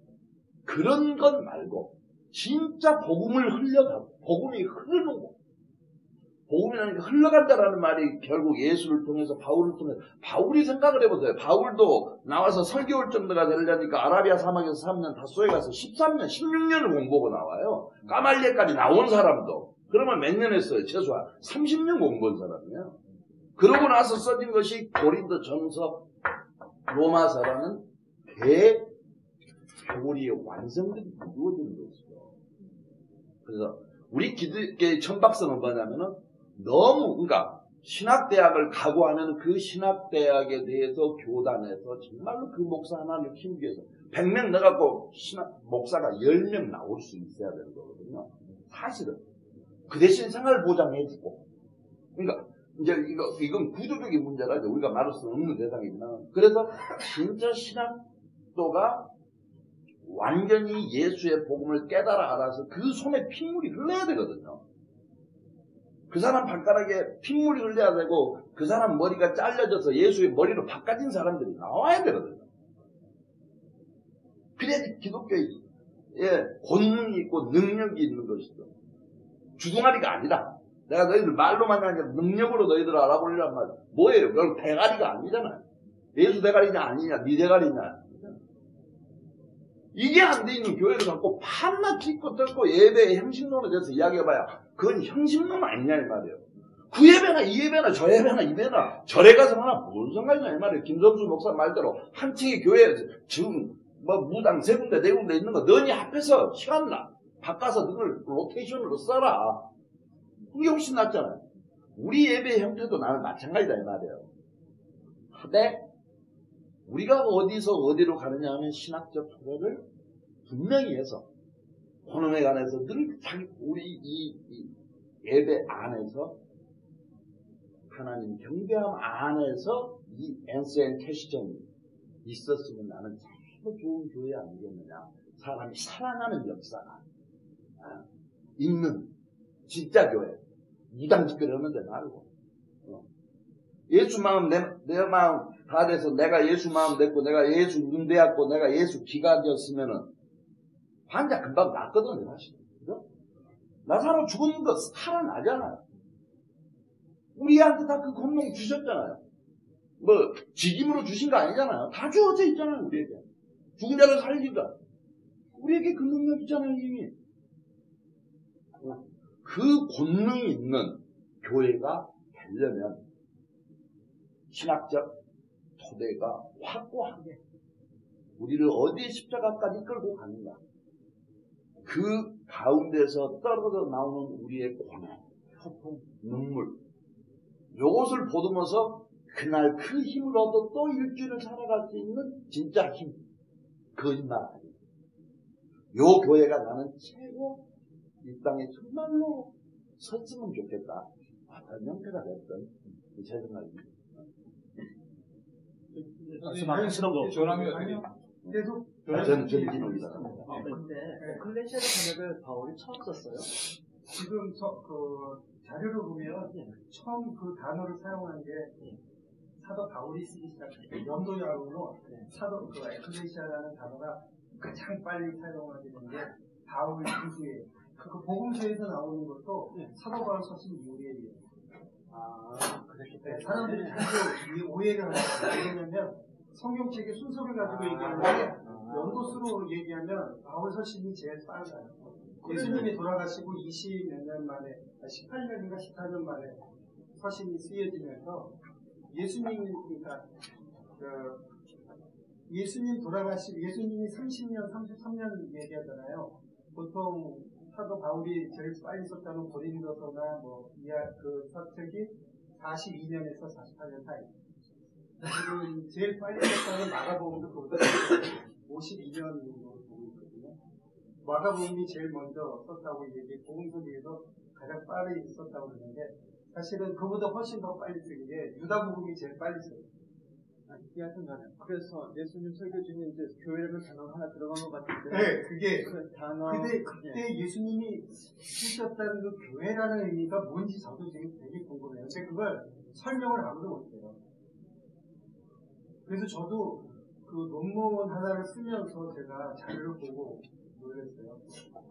그런 것 말고 진짜 복음을 흘려가고 복음이 흐르는 거. 복음이라는 게 흘러간다라는 말이 결국 예수를 통해서 바울을 통해서 바울이 생각을 해보세요. 바울도 나와서 설교할 정도가 되려니까 아라비아 사막에서 3년 다소에 가서 13년 16년을 공부하고 나와요. 까말리에까지 나온 사람도 그러면 몇 년 했어요? 최소한 30년 공부한 사람이에요. 그러고 나서 써진 것이 고린도 전서 로마서라는 대교리의 완성들이 이루어지는 것이죠. 그래서 우리 기독교의 천박성은 뭐냐면은 너무 그러니까 신학대학을 각오하면 그 신학대학에 대해서 교단에서 정말로 그 목사 하나를 키우기 위해서 100명 넣어갖고 목사가 10명 나올 수 있어야 되는 거거든요. 사실은 그 대신 생활 보장해주고 그러니까 이제 이건 구조적인 문제라 우리가 말할 수 없는 대상이지만 그래서 진짜 신학도가 완전히 예수의 복음을 깨달아 알아서 그 손에 핏물이 흘러야 되거든요. 그 사람 발가락에 핏물이 흘러야 되고 그 사람 머리가 잘려져서 예수의 머리로 바꿔진 사람들이 나와야 되거든요. 그래야지 기독교에 권능이 있고 능력이 있는 것이죠. 주둥아리가 아니라 내가 너희들 말로만 하는 게 능력으로 너희들을 알아보리란 말이야. 뭐예요? 그건 대가리가 아니잖아요. 예수 대가리냐 아니냐 네 대가리냐. 이게 안 돼 있는 교회를 갖고 판나 찍고 뜯고 예배에 형식론에 대해서 이야기해봐야 그건 형식론 아니냐 이 말이에요. 그 예배나 이 예배나 저 예배나 이 예배나 절에 가서 하나 뭔 상관이냐 이 말이에요. 김성수 목사 말대로 한 층의 교회에 지금 뭐 무당 세 군데 네 군데 있는 거 너니 합해서 시간 나 바꿔서 그걸 로테이션으로 써라. 그게 훨씬 낫잖아요. 우리 예배의 형태도 나는 마찬가지다 이 말이에요. 하되 우리가 어디서 어디로 가느냐 하는 신학적 토대를 분명히 해서 혼음에 관해서 늘 우리 이 예배 안에서 하나님 경배함 안에서 이 앤스 캐시점이 있었으면 나는 참 좋은 교회 아니겠느냐. 사람이 사랑하는 역사가 있는 진짜 교회. 무당 짓거리하는데 말고 예수 마음 내 마음 다 돼서 내가 예수 마음 됐고 내가 예수 눈 되었고 내가 예수 기가 되었으면은 환자 금방 낫거든요 사실. 그죠? 나사로 죽은 거 살아나잖아요. 우리한테 다 그 권능 주셨잖아요. 뭐 직임으로 주신 거 아니잖아요. 다 주어져 있잖아요 우리에게. 죽은 자를 살리다. 우리에게 그 능력 있잖아요 이미. 그 권능이 있는 교회가 되려면 신학적 토대가 확고하게 우리를 어디에 십자가까지 끌고 가는가. 그 가운데서 떨어져 나오는 우리의 고뇌, 고통, 눈물 요것을 보듬어서 그날 그 힘을 얻어 또 일주일을 살아갈 수 있는 진짜 힘. 거짓말 아니에요. 요 교회가 나는 최고 이 땅에 정말로 섰으면 좋겠다. 어떤 형태가 됐든 제 생각입니다. 말씀하시는 거. 계속 저는 전진입니다. 근데 클레시아의 번역을 바울이 처음 썼어요? 지금 그 자료를 보면 처음 그 단어를 사용한 게 사도 바울이 쓰기 시작했어요. 연도약으로 사도 그 에클레시아라는 단어가 가장 빨리 사용하게 된 게 바울 이후에 그 복음서에서 나오는 것도 사도 바울 서신 이후에 그렇기 때문에 사람들이 자꾸 오해를 하는 거예요. 왜냐면 성경책의 순서를 가지고 얘기하는데 연도수로 얘기하면 바울 서신이 제일 빨라요. 예수님이 돌아가시고 20몇 년 만에 18년인가 14년 만에 서신이 쓰여지면서 그러니까 예수님 돌아가시고 예수님이 30년 33년 얘기하잖아요. 보통 사도 바울이 제일 빨리 썼다는 고린도서나 그 서책이 42년에서 48년 사이. 지금 제일 빨리 썼다는 마가복음도 그보다 52년으로 보고 있거든요. 마가복음이 제일 먼저 썼다고 복음서 중에서 가장 빨리 썼다고 그러는데 사실은 그보다 훨씬 더 빨리 쓴 게 유다복음이 제일 빨리 써요. 하여튼 간에 그래서 예수님 설교 중에 이제 교회라는 단어가 하나 들어간 것 같은데 네, 그게 그 단어 그때 예수님이 쓰셨다는 그 교회라는 의미가 뭔지 저도 지금 되게 궁금해요. 근데 그걸 설명을 아무도 못해요. 그래서 저도 그 논문 하나를 쓰면서 제가 자료를 보고 놀랐어요.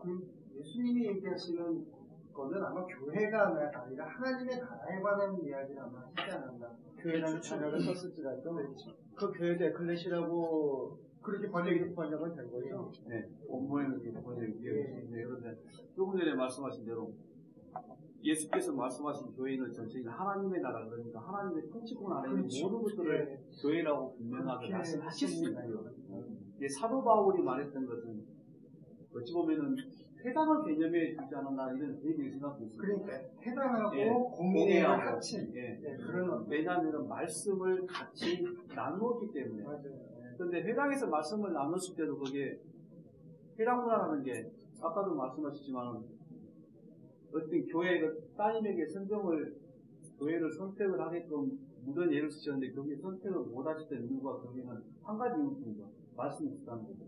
그 예수님이 얘기하시는 거는 아마 교회가 아니라 하나님의 나라에 관한 이야기를 아마 하지 않았나. 교회라는 단어를 썼을지라도 그 교회도 에클레시라고 그렇게 번역은 된 거죠. 네, 원문에는 이렇게 번역이 되어 있는데 그런데 조금 전에 말씀하신 대로 예수께서 말씀하신 교회는 전체가 하나님의 나라 그러니까 하나님의 통치권 안에 있는 모든 것들을 교회라고 분명하게 말씀하셨습니다. 사도 바울이 말했던 것은 어찌 보면은 회당을 개념해 주지 않았나 이런 의미를 생각하고 있습니다. 그러니까 회당하고 공의회를 합친 그런 왜냐하면 말씀을 같이 나누었기 때문에. 그런데 회당에서 말씀을 나눴을 때도 그게 회당 문화라는 게 아까도 말씀하셨지만 어떤 교회가 따님에게 성경을 교회를 선택을 하게끔 무슨 예를 쓰셨는데 거기에 선택을 못 하셨던 이유가 거기는 한 가지 이유입니다. 말씀이 있다는 거죠.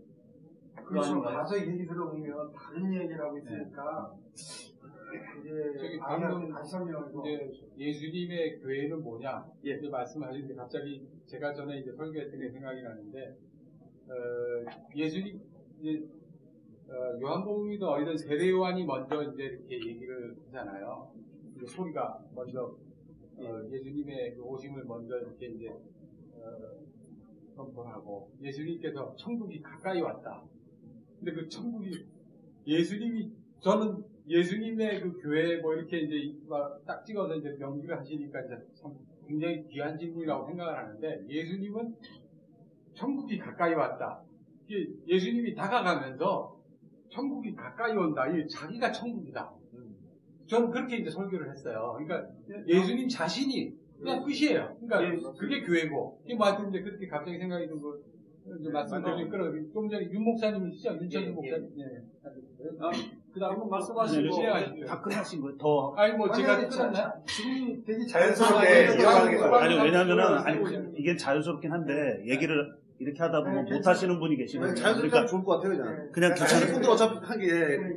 그렇죠. 가서 얘기 들어보면 다른 얘기를 하고 있으니까 이제 저기 방금 방금 다시 설명해서 이제 예수님의 교회는 뭐냐 이제 말씀하시는데 갑자기 제가 전에 이제 설교했던 게 생각이 나는데 예수님 이제 요한복음이든 어디든 세례 요한이 먼저 이제 이렇게 얘기를 하잖아요. 이제 소리가 먼저 예수님의 그 오심을 먼저 이렇게 이제 선포하고 예수님께서 천국이 가까이 왔다. 근데 그 천국이 저는 예수님의 그 교회 뭐 이렇게 이제 딱 찍어서 이제 명기를 하시니까 이제 참 굉장히 귀한 질문이라고 생각을 하는데 예수님은 천국이 가까이 왔다. 예수님이 다가가면서 천국이 가까이 온다. 이 자기가 천국이다. 저는 그렇게 이제 설교를 했어요. 그러니까 예수님 자신이 그냥 끝이에요. 그러니까 그게 교회고. 이게 뭐 하여튼 이제 그렇게 갑자기 생각이 든 거 이제 말씀드리고 좀 전에 윤 목사님이시죠? 윤철준 목사님. 그 다음에 말씀하시고 다 끝나신 거예요. 더 아니 뭐 제가 끝났나요? 지금 되게 자연스럽게 이어가는 게 좋아요. 아니 왜냐면은 이게 자연스럽긴 한데 얘기를 이렇게 하다 보면 못 하시는 분이 계시는데 자연스럽게 그러니까 하면 좋을 것 같아요, 그냥. 그냥 귀찮은 분들 어차피 한 게,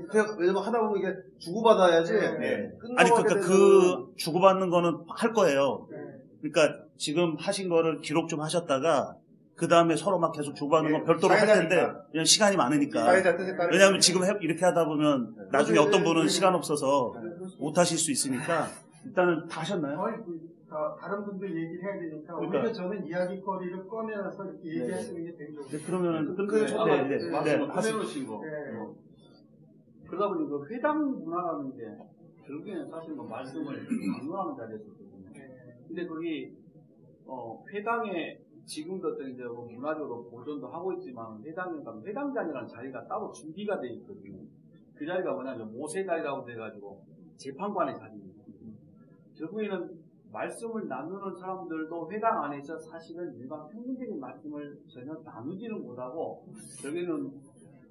그냥, 왜냐면 하다 보면 이게 주고받아야지. 아니 그러니까 그 주고받는 거는 할 거예요. 그러니까 지금 하신 거를 기록 좀 하셨다가 그 다음에 서로 막 계속 주고받는 건 별도로 할 텐데 그냥 시간이 많으니까. 왜냐하면 지금 이렇게 하다 보면 나중에 어떤 분은 시간 없어서 못 하실 수 있으니까 일단은 다 하셨나요? 다른 분들 얘기를 해야 되니까 그러니까. 오히려 저는 이야기거리를 꺼내서 이렇게 얘기하시는 게 되게 좋아요. 그러면 꺼내놓으신 거. 그러다 보니 그 회당 문화라는 게 결국에는 사실 뭐 말씀을 강요하는 자리였었거든요. 근데 거기 회당에 지금도 어떤 이제 뭐 문화적으로 보존도 하고 있지만 회당에 가면 회당장이라는 자리가 따로 준비가 돼 있거든요. 그 자리가 뭐냐면 모세 자리라고 돼가지고 재판관의 자리입니다. 결국에는 말씀을 나누는 사람들도 회당 안에서 사실은 일반 평균적인 말씀을 전혀 나누지는 못하고 여기는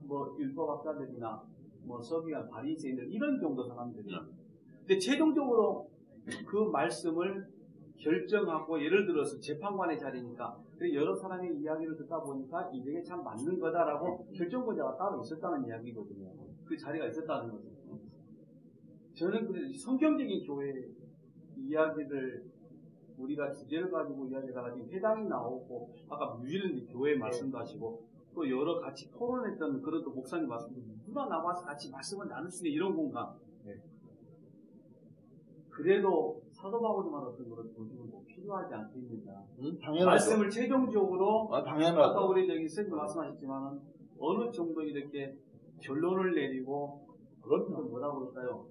뭐 율법학자들이나 뭐 서기관 바리새인들 이런 정도 사람들이에요. 근데 최종적으로 그 말씀을 결정하고 예를 들어서 재판관의 자리니까 여러 사람의 이야기를 듣다 보니까 이게 참 맞는 거다라고 결정권자가 따로 있었다는 이야기거든요. 그 자리가 있었다는 거죠. 저는 그래서 성경적인 교회 이야기를 우리가 주제를 가지고 이야기하다가 지금 회당이 나오고 아까 뉴질랜드 교회 말씀도 하시고 또 여러 같이 토론했던 그런 또 목사님 말씀도 누가 나와서 같이 말씀을 나눌 수 있는 이런 공간. 그래도 사도 바울이 말했던 그런 도중은 뭐 필요하지 않겠느냐. 당연하죠. 말씀을 최종적으로 당연하죠. 아까 우리 저기 선생님 말씀하셨지만은 어느 정도 이렇게 결론을 내리고 그런 뭐라고 그럴까요?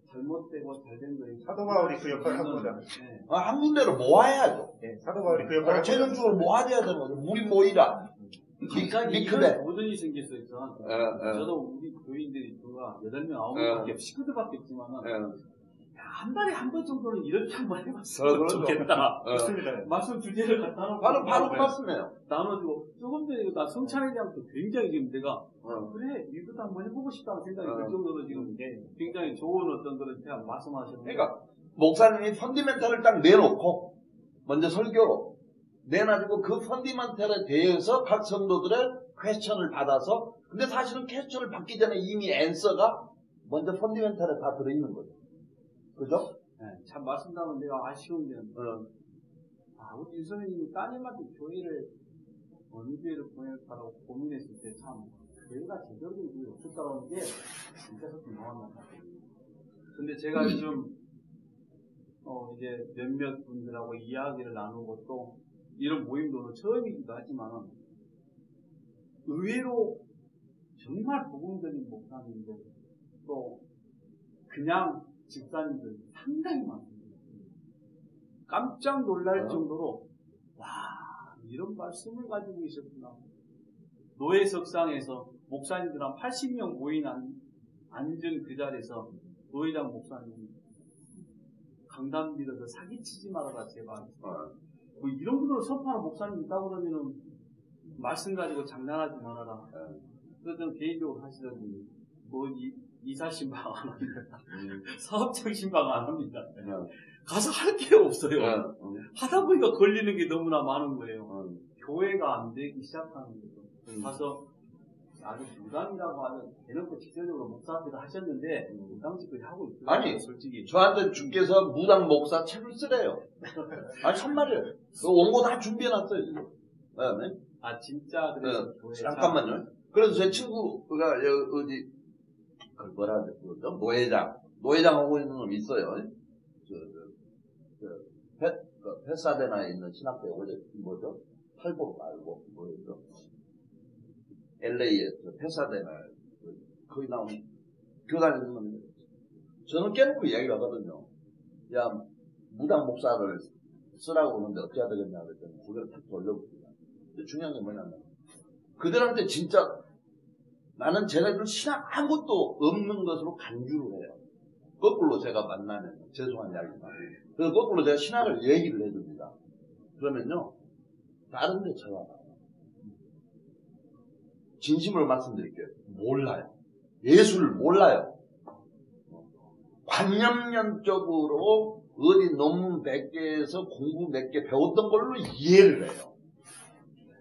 잘못되고 잘된 거예요. 사도 바울이 그 역할을 한 거잖아요. 한 군데로 모아야죠. 사도 바울이 그 역할을 최종적으로 모아야 되는 거죠. 우리 모이라. 이런 모든이 생겼어요. 저도 우리 교인들이 누가 8명, 9명밖에 식구들밖에 없지만은 한 달에 한 번 정도는 이렇게 한번 해봤으면 좋겠다. 좋습니다. 말씀 주제를 갖다 놓고 바로 그 말씀이에요. 나눠주고 조금 전에 나 성찬에 대한 또 굉장히 지금 내가 그래 이것도 한번 해보고 싶다는 생각이 들 정도로 지금 굉장히 좋은 어떤 그런 제가 말씀하셨는데 그러니까 목사님이 펀디멘탈을 딱 내놓고 먼저 설교로 내놔주고 그 펀디멘탈에 대해서 각 성도들의 퀘스천을 받아서 근데 사실은 퀘스천을 받기 전에 이미 앤서가 먼저 펀디멘탈에 다 들어있는 거죠. 그죠? 네, 참 말씀드리면 내가 아쉬운 게 우리 유선생님이 따님한테 교회를 어느 교회를 보낼까라고 고민했을 때 참 교회가 제대로 된 교회가 없었다는 게 진짜 조금 나왔나. 근데 제가 지금 이제 몇몇 분들하고 이야기를 나누고 또 이런 모임도 처음이기도 하지만 의외로 정말 복음적인 목사님들 또 그냥 집사님들 상당히 많습니다. 깜짝 놀랄 정도로 와 이런 말씀을 가지고 계셨구나. 노예석상에서 목사님들 한 80명 모인 앉은 그 자리에서 노회장 목사님 강단 빌어서 사기치지 말아라 제발. 뭐 이런 분으로 선포하는 목사님 있다고 그러면은 말씀 가지고 장난하지 말아라. 그래서 저는 개인적으로 하시더니 뭐 이사 신방 안 합니다. 사업장 신방 안 합니다. 가서 할 게 없어요. 하다 보니까 걸리는 게 너무나 많은 거예요. 교회가 안 되기 시작하는 거죠. 가서 아주 무당이라고 하는 대놓고 직접적으로 목사한테도 하셨는데 무당직을 하고 있어요. 아니, 솔직히 저한테 주께서 무당 목사 책을 쓰래요. 아니, 참말이에요. 그 원고 다 준비해놨어요, 지금. 네. 아 진짜 그래서 교회 잠깐만요. 그래서 제 친구가 어디 그걸 뭐라 그러죠? 노회장 하고 있는 놈이 있어요. 페사데나에 있는 신학교에 어제 뭐죠? 팔복 말고 뭐죠? LA에 페사데나 거기 나온 교단에 있는 놈인데 저는 깨놓고 이야기를 하거든요. 야 무당 목사를 쓰라고 그러는데 어떻게 해야 되겠냐 그랬더니 고개를 탁 돌려봅니다. 근데 중요한 게 뭐냐면 그들한테 진짜 나는 쟤네들 신앙 아무것도 없는 것으로 간주를 해요. 거꾸로 제가 만나면 죄송한 이야기지만 그래서 거꾸로 제가 신앙을 얘기를 해줍니다. 그러면요 다른 데 쳐다봐요. 진심으로 말씀드릴게요. 몰라요. 예수를 몰라요. 관념론적으로 어디 논문 100개에서 공부 몇 개 배웠던 걸로 이해를 해요.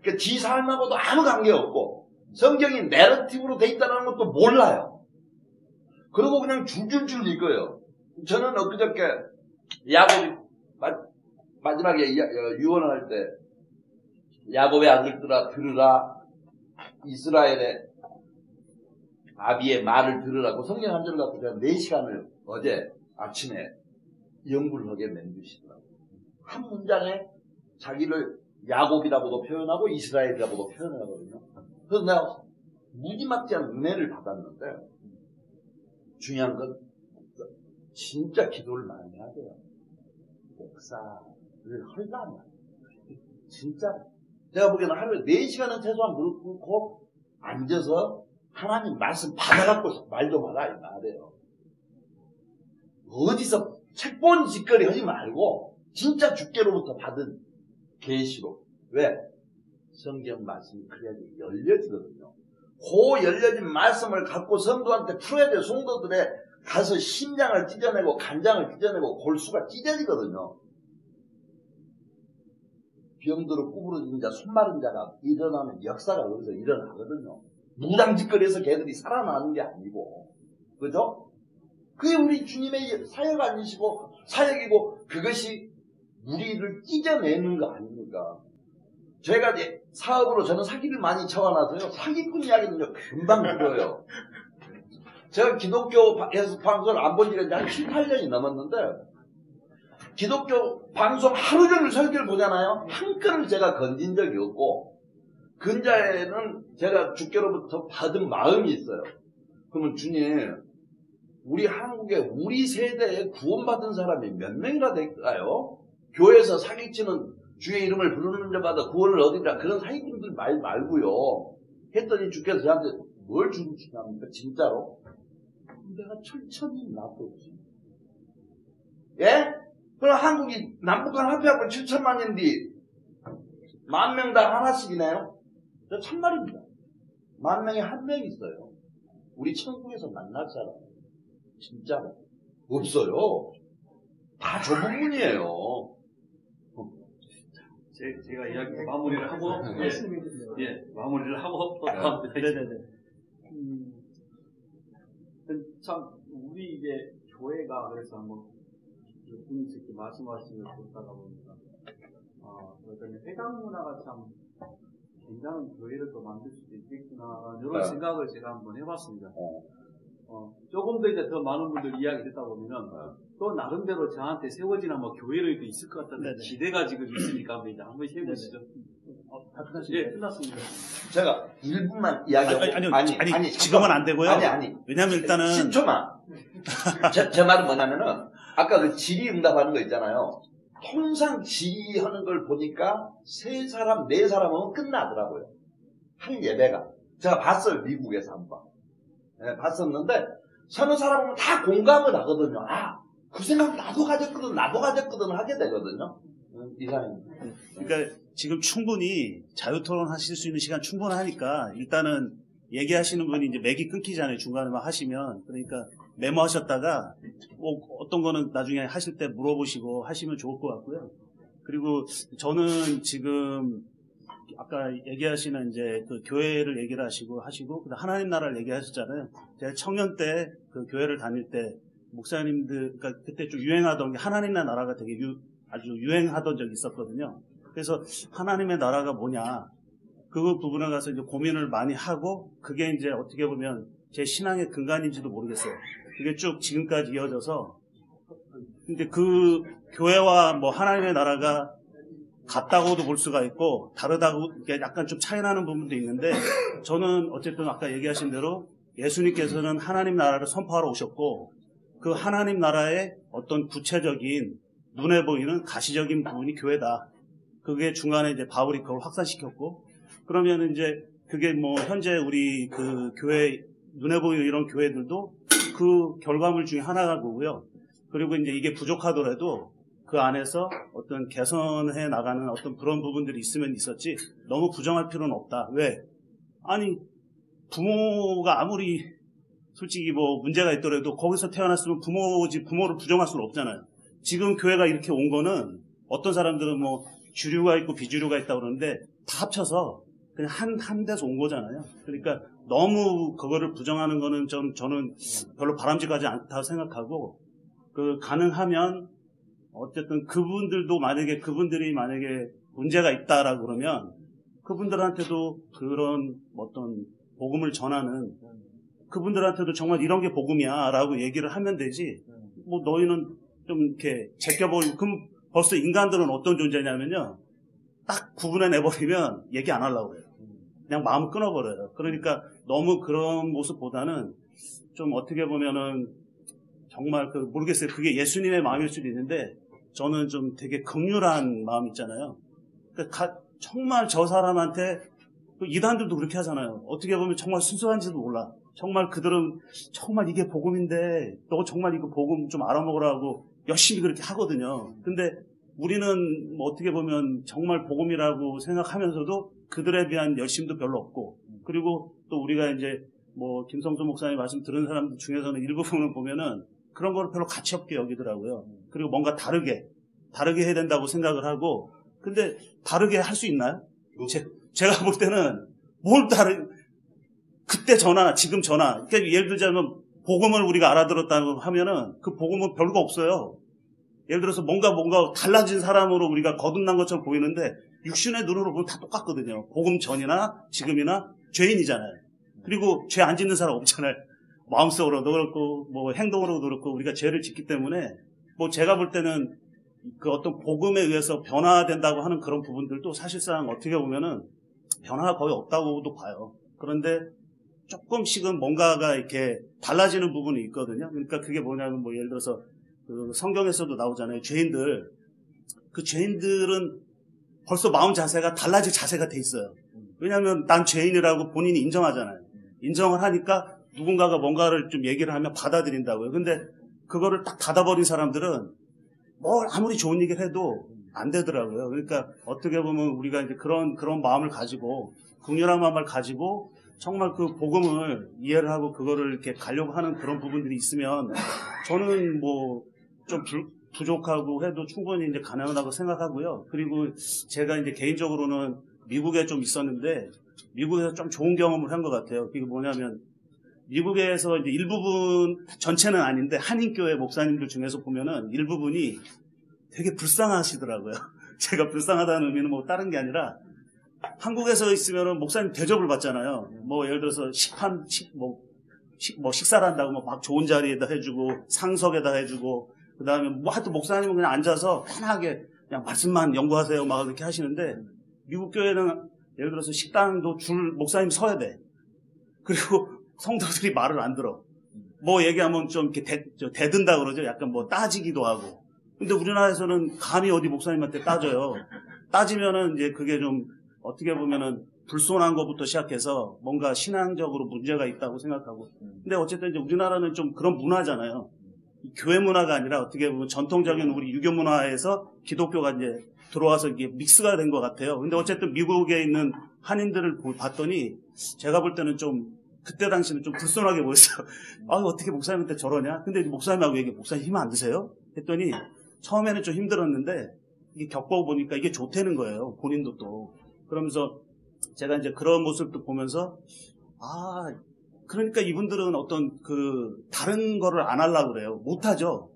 그러니까 지 삶하고도 아무 관계없고 성경이 내러티브로 돼 있다는 것도 몰라요. 그리고 그냥 줄줄줄 읽어요. 저는 엊그저께 야곱이 마지막에 유언을 할 때 야곱의 아들들아 들으라 이스라엘의 아비의 말을 들으라고 성경 한 절 갖고 제가 4시간을 어제 아침에 연구를 하게 맹주시더라고요. 한 문장에 자기를 야곱이라고도 표현하고 이스라엘이라고도 표현하거든요. 그래서 내가 무지막지한 은혜를 받았는데 중요한 건 진짜 기도를 많이 해야 돼요. 목사를 헐다면 진짜 제가 보기에는 하루에 4시간은 최소한 무릎 꿇고 앉아서 하나님 말씀 받아갖고 말도 마라 이 말이에요. 어디서 책 본 짓거리 하지 말고 진짜 주께로부터 받은 계시로 왜? 성경 말씀이 그래야지 열려지거든요. 그 열려진 말씀을 갖고 성도한테 풀어야 돼. 성도들의 가서 심장을 찢어내고 간장을 찢어내고 골수가 찢어지거든요. 병들어 구부러진 자, 손 마른 자가 일어나는 역사가 거기서 일어나거든요. 무당짓거리에서 걔들이 살아나는 게 아니고, 그죠? 그게 우리 주님의 사역 아니시고 사역이고 그것이 우리를 찢어내는 거 아닙니까? 제가 사업으로 저는 사기를 많이 쳐와놔서요. 사기꾼 이야기는요 금방 들어요. 제가 기독교에서 방송을 안 본 지가 이제 한 7, 8년이 넘었는데 기독교 방송 하루 종일 설교를 보잖아요. 한 건을 제가 건진 적이 없고 근자에는 제가 주께로부터 받은 마음이 있어요. 그러면 주님 우리 한국에 우리 세대에 구원받은 사람이 몇 명이나 될까요? 교회에서 사기치는 주의 이름을 부르는 자마다 구원을 얻으리라 그런 사기꾼들 말고요. 했더니 주께서 저한테 뭘 주시냐니까 진짜로 내가 철천히 놔뒀지. 예? 그럼 한국이 남북한 합해하고 7천만인데 10,000명 다 하나씩이네요. 저 참말입니다. 10,000명에 한 명 있어요. 우리 천국에서 만날 사람 진짜로 없어요. 다 저 부분이에요. 제가 이야기 마무리를 하고 마무리를 하고 또 다음 네네네. 참 우리 이제 교회가 그래서 한번 분이 이렇게 말씀하시는 걸 듣다가 보니까 그랬더니 회당 문화가 참 굉장한 교회를 또 만들 수도 있겠구나 이런 생각을 제가 한번 해봤습니다. 조금 더 이제 더 많은 분들 이야기 듣다 보면은 또 나름대로 저한테 세워지는 뭐 교회를 있을 것 같다는 기대가 지금 있으니까 이제 한번 해보시죠. 다 끝났습니다. 예, 끝났습니다. 제가 1분만 이야기하고 아니 지금은 안 되고요. 왜냐면 일단은 10초만 제 말은 뭐냐면은 아까 그 질의응답하는 거 있잖아요. 통상 질의하는 걸 보니까 3사람 4사람 하면 끝나더라고요. 한 예배가 제가 봤어요. 미국에서 한번 봤었는데 서너 사람은 다 공감을 하거든요. 그 생각 나도 가졌거든 하게 되거든요. 이상입니다. 그러니까 지금 충분히 자유토론 하실 수 있는 시간 충분하니까 일단은 얘기하시는 분이 이제 맥이 끊기잖아요. 중간에 막 하시면. 그러니까 메모하셨다가 뭐 어떤 거는 나중에 하실 때 물어보시고 하시면 좋을 것 같고요. 그리고 저는 지금 아까 얘기하시는 이제 그 교회를 얘기를 하시고 하나님 나라를 얘기하셨잖아요. 제가 청년 때 그 교회를 다닐 때 목사님들, 그러니까 그때 좀 유행하던 게 하나님 나라가 되게 아주 유행하던 적이 있었거든요. 그래서 하나님의 나라가 뭐냐, 그 부분에 가서 이제 고민을 많이 하고, 그게 이제 어떻게 보면 제 신앙의 근간인지도 모르겠어요. 그게 쭉 지금까지 이어져서, 근데 그 교회와 뭐 하나님의 나라가 같다고도 볼 수가 있고, 다르다고, 약간 좀 차이 나는 부분도 있는데, 저는 어쨌든 아까 얘기하신 대로 예수님께서는 하나님 나라를 선포하러 오셨고, 그 하나님 나라의 어떤 구체적인 눈에 보이는 가시적인 부분이 교회다. 그게 중간에 이제 바울이 그걸 확산시켰고, 그러면 이제 그게 뭐 현재 우리 그 교회, 눈에 보이는 이런 교회들도 그 결과물 중에 하나가 거고요. 그리고 이제 이게 부족하더라도 그 안에서 어떤 개선해 나가는 어떤 그런 부분들이 있으면 있었지, 너무 부정할 필요는 없다. 왜? 아니, 부모가 아무리 솔직히 뭐 문제가 있더라도 거기서 태어났으면 부모를 부정할 수는 없잖아요. 지금 교회가 이렇게 온 거는 어떤 사람들은 뭐 주류가 있고 비주류가 있다고 그러는데 다 합쳐서 그냥 한 데서 온 거잖아요. 그러니까 너무 그거를 부정하는 거는 저는 별로 바람직하지 않다고 생각하고, 그 가능하면 어쨌든 그분들이 만약에 문제가 있다라고 그러면 그분들한테도 그런 어떤 복음을 전하는, 그분들한테도 정말 이런 게 복음이야 라고 얘기를 하면 되지, 뭐 너희는 좀 이렇게 제껴버리고, 그럼 벌써 인간들은 어떤 존재냐면요, 딱 구분해내버리면 얘기 안 하려고 해요. 그냥 마음을 끊어버려요. 그러니까 너무 그런 모습보다는 좀 어떻게 보면은 정말 모르겠어요. 그게 예수님의 마음일 수도 있는데, 저는 좀 되게 긍휼한 마음 있잖아요. 그러니까 정말 저 사람한테, 이단들도 그렇게 하잖아요. 어떻게 보면 정말 순수한지도 몰라. 정말 그들은 정말 이게 복음인데 너 정말 이거 복음 좀 알아먹으라고 열심히 그렇게 하거든요. 근데 우리는 뭐 어떻게 보면 정말 복음이라고 생각하면서도 그들에 대한 열심도 별로 없고, 그리고 또 우리가 이제 뭐 김성수 목사님 말씀 들은 사람들 중에서는 일부분을 보면은 그런 거를 별로 가치 없게 여기더라고요. 그리고 뭔가 다르게 해야 된다고 생각을 하고, 근데 다르게 할 수 있나요? 제가 볼 때는 그때 전화, 지금 전화. 그러니까 예를 들자면 복음을 우리가 알아들었다고 하면은 그 복음은 별거 없어요. 예를 들어서 뭔가 달라진 사람으로 우리가 거듭난 것처럼 보이는데 육신의 눈으로 보면 다 똑같거든요. 복음 전이나 지금이나 죄인이잖아요. 그리고 죄 안 짓는 사람 없잖아요. 마음속으로도 그렇고 뭐 행동으로도 그렇고 우리가 죄를 짓기 때문에, 뭐 제가 볼 때는 그 어떤 복음에 의해서 변화된다고 하는 그런 부분들도 사실상 어떻게 보면은 변화가 거의 없다고도 봐요. 그런데 조금씩은 뭔가가 이렇게 달라지는 부분이 있거든요. 그러니까 그게 뭐냐면 뭐 예를 들어서 그 성경에서도 나오잖아요. 죄인들. 그 죄인들은 벌써 마음 자세가 달라질 자세가 돼 있어요. 왜냐하면 난 죄인이라고 본인이 인정하잖아요. 인정을 하니까 누군가가 뭔가를 좀 얘기를 하면 받아들인다고요. 근데 그거를 딱 닫아버린 사람들은 뭘 아무리 좋은 얘기를 해도 안 되더라고요. 그러니까 어떻게 보면 우리가 이제 그런 마음을 가지고, 긍휼한 마음을 가지고 정말 그 복음을 이해를 하고 그거를 이렇게 가려고 하는 그런 부분들이 있으면 저는 뭐 좀 부족하고 해도 충분히 이제 가능하다고 생각하고요. 그리고 제가 이제 개인적으로는 미국에 좀 있었는데 미국에서 좀 좋은 경험을 한 것 같아요. 그게 뭐냐면 미국에서 이제 일부분, 전체는 아닌데 한인교회 목사님들 중에서 보면은 일부분이 되게 불쌍하시더라고요. 제가 불쌍하다는 의미는 뭐 다른 게 아니라, 한국에서 있으면은 목사님 대접을 받잖아요. 뭐 예를 들어서 식사를 한다고 막 좋은 자리에다 해주고 상석에다 해주고, 그 다음에 뭐 하여튼 목사님은 그냥 앉아서 편하게 그냥 말씀만 연구하세요 막 이렇게 하시는데, 미국 교회는 예를 들어서 식당도 목사님 서야 돼. 그리고 성도들이 말을 안 들어. 뭐 얘기하면 좀 이렇게 대든다 그러죠. 약간 뭐 따지기도 하고. 근데 우리나라에서는 감히 어디 목사님한테 따져요. 따지면은 이제 그게 좀 어떻게 보면은 불손한 것부터 시작해서 뭔가 신앙적으로 문제가 있다고 생각하고. 근데 어쨌든 이제 우리나라는 좀 그런 문화잖아요. 교회 문화가 아니라 어떻게 보면 전통적인 우리 유교 문화에서 기독교가 이제 들어와서 이게 믹스가 된 것 같아요. 근데 어쨌든 미국에 있는 한인들을 봤더니 제가 볼 때는 좀 그때 당시는 좀 불손하게 보였어요. 아, 어떻게 목사님한테 저러냐? 근데 목사님하고 얘기해. 목사님 힘 안 드세요? 했더니 처음에는 좀 힘들었는데 이게 겪어보니까 이게 좋다는 거예요. 본인도 또. 그러면서 제가 이제 그런 모습도 보면서 그러니까 이분들은 어떤 다른 거를 안 하려고 그래요. 못하죠.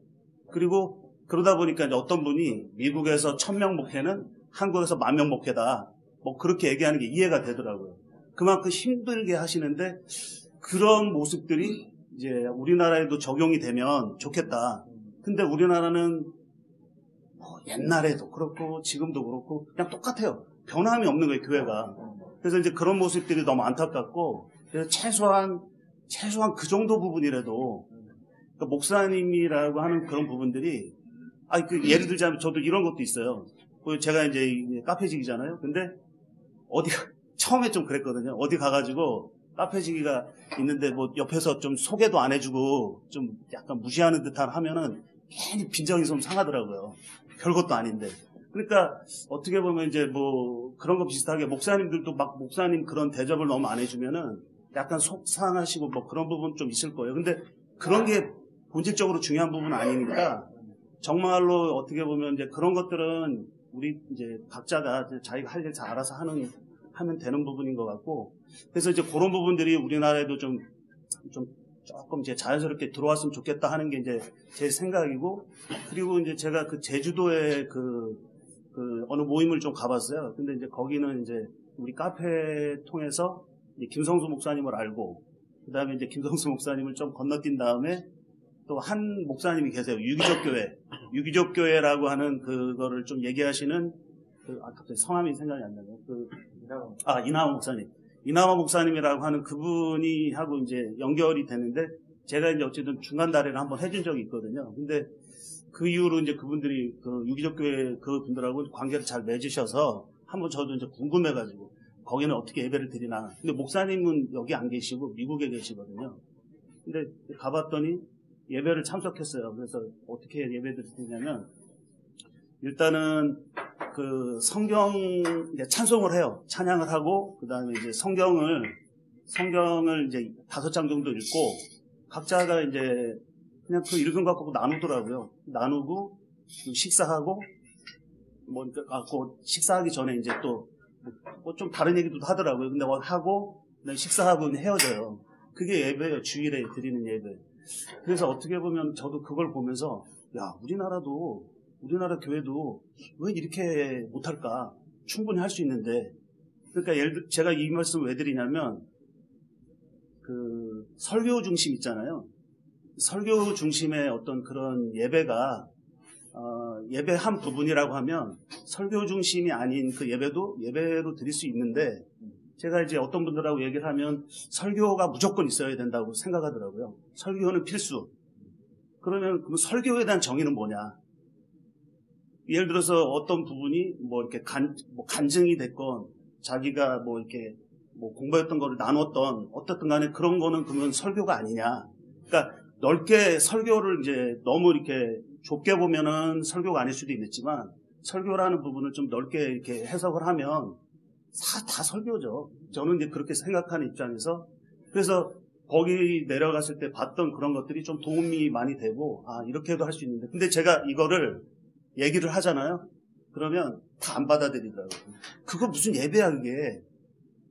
그리고 그러다 보니까 이제 어떤 분이 미국에서 1000명 목회는 한국에서 10,000명 목회다. 뭐 그렇게 얘기하는 게 이해가 되더라고요. 그만큼 힘들게 하시는데 그런 모습들이 이제 우리나라에도 적용이 되면 좋겠다. 근데 우리나라는 옛날에도 그렇고 지금도 그렇고 그냥 똑같아요. 변함이 없는 거예요, 교회가. 그래서 이제 그런 모습들이 너무 안타깝고, 그래서 최소한 그 정도 부분이라도, 그러니까 목사님이라고 하는 그런 부분들이, 예를 들자면 저도 이런 것도 있어요. 제가 이제 카페직이잖아요. 근데 처음에 좀 그랬거든요. 어디 가가지고 카페직이가 있는데 뭐 옆에서 좀 소개도 안 해주고 좀 약간 무시하는 듯한 하면은 괜히 빈정이 좀 상하더라고요. 별것도 아닌데. 그러니까 어떻게 보면 이제 뭐 그런 거 비슷하게 목사님들도 막 목사님 그런 대접을 너무 안 해주면은 약간 속상하시고 뭐 그런 부분 좀 있을 거예요. 근데 그런 게 본질적으로 중요한 부분은 아니니까 정말로 어떻게 보면 이제 그런 것들은 우리 이제 각자가 자기가 할 일 잘 알아서 하면 되는 부분인 것 같고, 그래서 이제 그런 부분들이 우리나라에도 좀 조금 이제 자연스럽게 들어왔으면 좋겠다 하는 게 이제 제 생각이고, 그리고 이제 제가 그 제주도에 어느 모임을 좀 가봤어요. 근데 이제 거기는 이제 우리 카페 통해서 이제 김성수 목사님을 알고, 그 다음에 이제 김성수 목사님을 좀 건너뛴 다음에 또 한 목사님이 계세요. 유기적 교회라고 하는 그거를 좀 얘기하시는 갑자기 성함이 생각이 안 나네요. 이나화 목사님. 이나화 목사님이라고 하는 그분이 하고 이제 연결이 되는데, 제가 이제 어쨌든 중간 다리를 한번 해준 적이 있거든요. 근데 그 이후로 이제 그분들이 유기적 교회 그분들하고 관계를 잘 맺으셔서 한번 저도 이제 궁금해가지고 거기는 어떻게 예배를 드리나. 근데 목사님은 여기 안 계시고 미국에 계시거든요. 근데 가봤더니 예배를 참석했어요. 그래서 어떻게 예배를 드리냐면, 일단은 성경 이제 찬송을 해요. 찬양을 하고, 그 다음에 이제 성경을 이제 5장 정도 읽고, 각자가 이제 그냥 그 읽은 것 갖고 나누더라고요. 나누고, 식사하고, 식사하기 전에 이제 또, 좀 다른 얘기도 하더라고요. 근데 하고, 식사하고 헤어져요. 그게 예배예요. 주일에 드리는 예배. 그래서 어떻게 보면 저도 그걸 보면서, 우리나라 교회도 왜 이렇게 못할까? 충분히 할 수 있는데. 그러니까 제가 이 말씀을 왜 드리냐면, 설교 중심 있잖아요. 설교 중심의 어떤 그런 예배가, 예배 한 부분이라고 하면 설교 중심이 아닌 그 예배로 드릴 수 있는데, 제가 이제 어떤 분들하고 얘기를 하면 설교가 무조건 있어야 된다고 생각하더라고요. 설교는 필수. 그러면 설교에 대한 정의는 뭐냐? 예를 들어서 어떤 부분이 이렇게 간증이 됐건, 자기가 이렇게 공부했던 거를 나눴던, 어떻든 간에 그런 거는 그러면 설교가 아니냐. 그러니까 넓게 설교를 이제 너무 이렇게 좁게 보면은 설교가 아닐 수도 있겠지만, 설교라는 부분을 좀 넓게 이렇게 해석을 하면 다 설교죠. 저는 이제 그렇게 생각하는 입장에서, 그래서 거기 내려갔을 때 봤던 그런 것들이 좀 도움이 많이 되고, 이렇게도 할 수 있는데, 근데 제가 이거를 얘기를 하잖아요. 그러면 다 안 받아들이더라고요. 그거 무슨 예배야, 그게.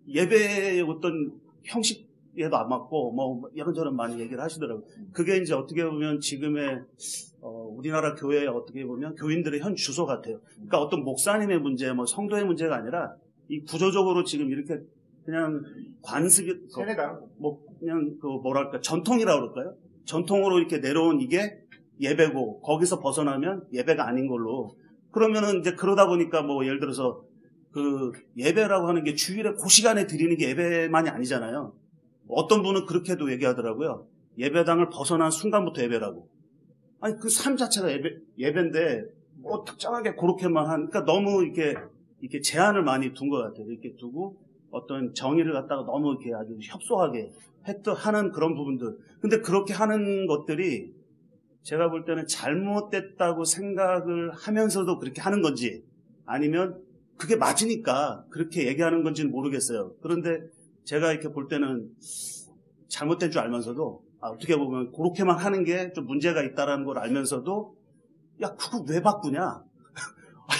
예배의 어떤 형식에도 안 맞고, 이런저런 많이 얘기를 하시더라고요. 그게 이제 어떻게 보면 지금의, 우리나라 교회에 어떻게 보면 교인들의 현 주소 같아요. 그러니까 어떤 목사님의 문제, 성도의 문제가 아니라, 이 구조적으로 지금 이렇게 그냥 세뇌다. 그냥 전통이라고 그럴까요? 전통으로 이렇게 내려온 이게 예배고, 거기서 벗어나면 예배가 아닌 걸로. 그러면은 이제 그러다 보니까 예를 들어서 예배라고 하는 게 주일에 그 시간에 드리는 게 예배만이 아니잖아요. 어떤 분은 그렇게도 얘기하더라고요. 예배당을 벗어난 순간부터 예배라고. 아니, 그 삶 자체가 예배인데, 특정하게 그렇게만 하니까 너무 이렇게 제한을 많이 둔 것 같아요. 이렇게 두고 어떤 정의를 갖다가 너무 이렇게 아주 협소하게 하는 그런 부분들. 근데 그렇게 하는 것들이 제가 볼 때는 잘못됐다고 생각을 하면서도 그렇게 하는 건지, 아니면 그게 맞으니까 그렇게 얘기하는 건지는 모르겠어요. 그런데 제가 이렇게 볼 때는 잘못된 줄 알면서도, 어떻게 보면 그렇게만 하는 게 좀 문제가 있다라는 걸 알면서도, 그거 왜 바꾸냐?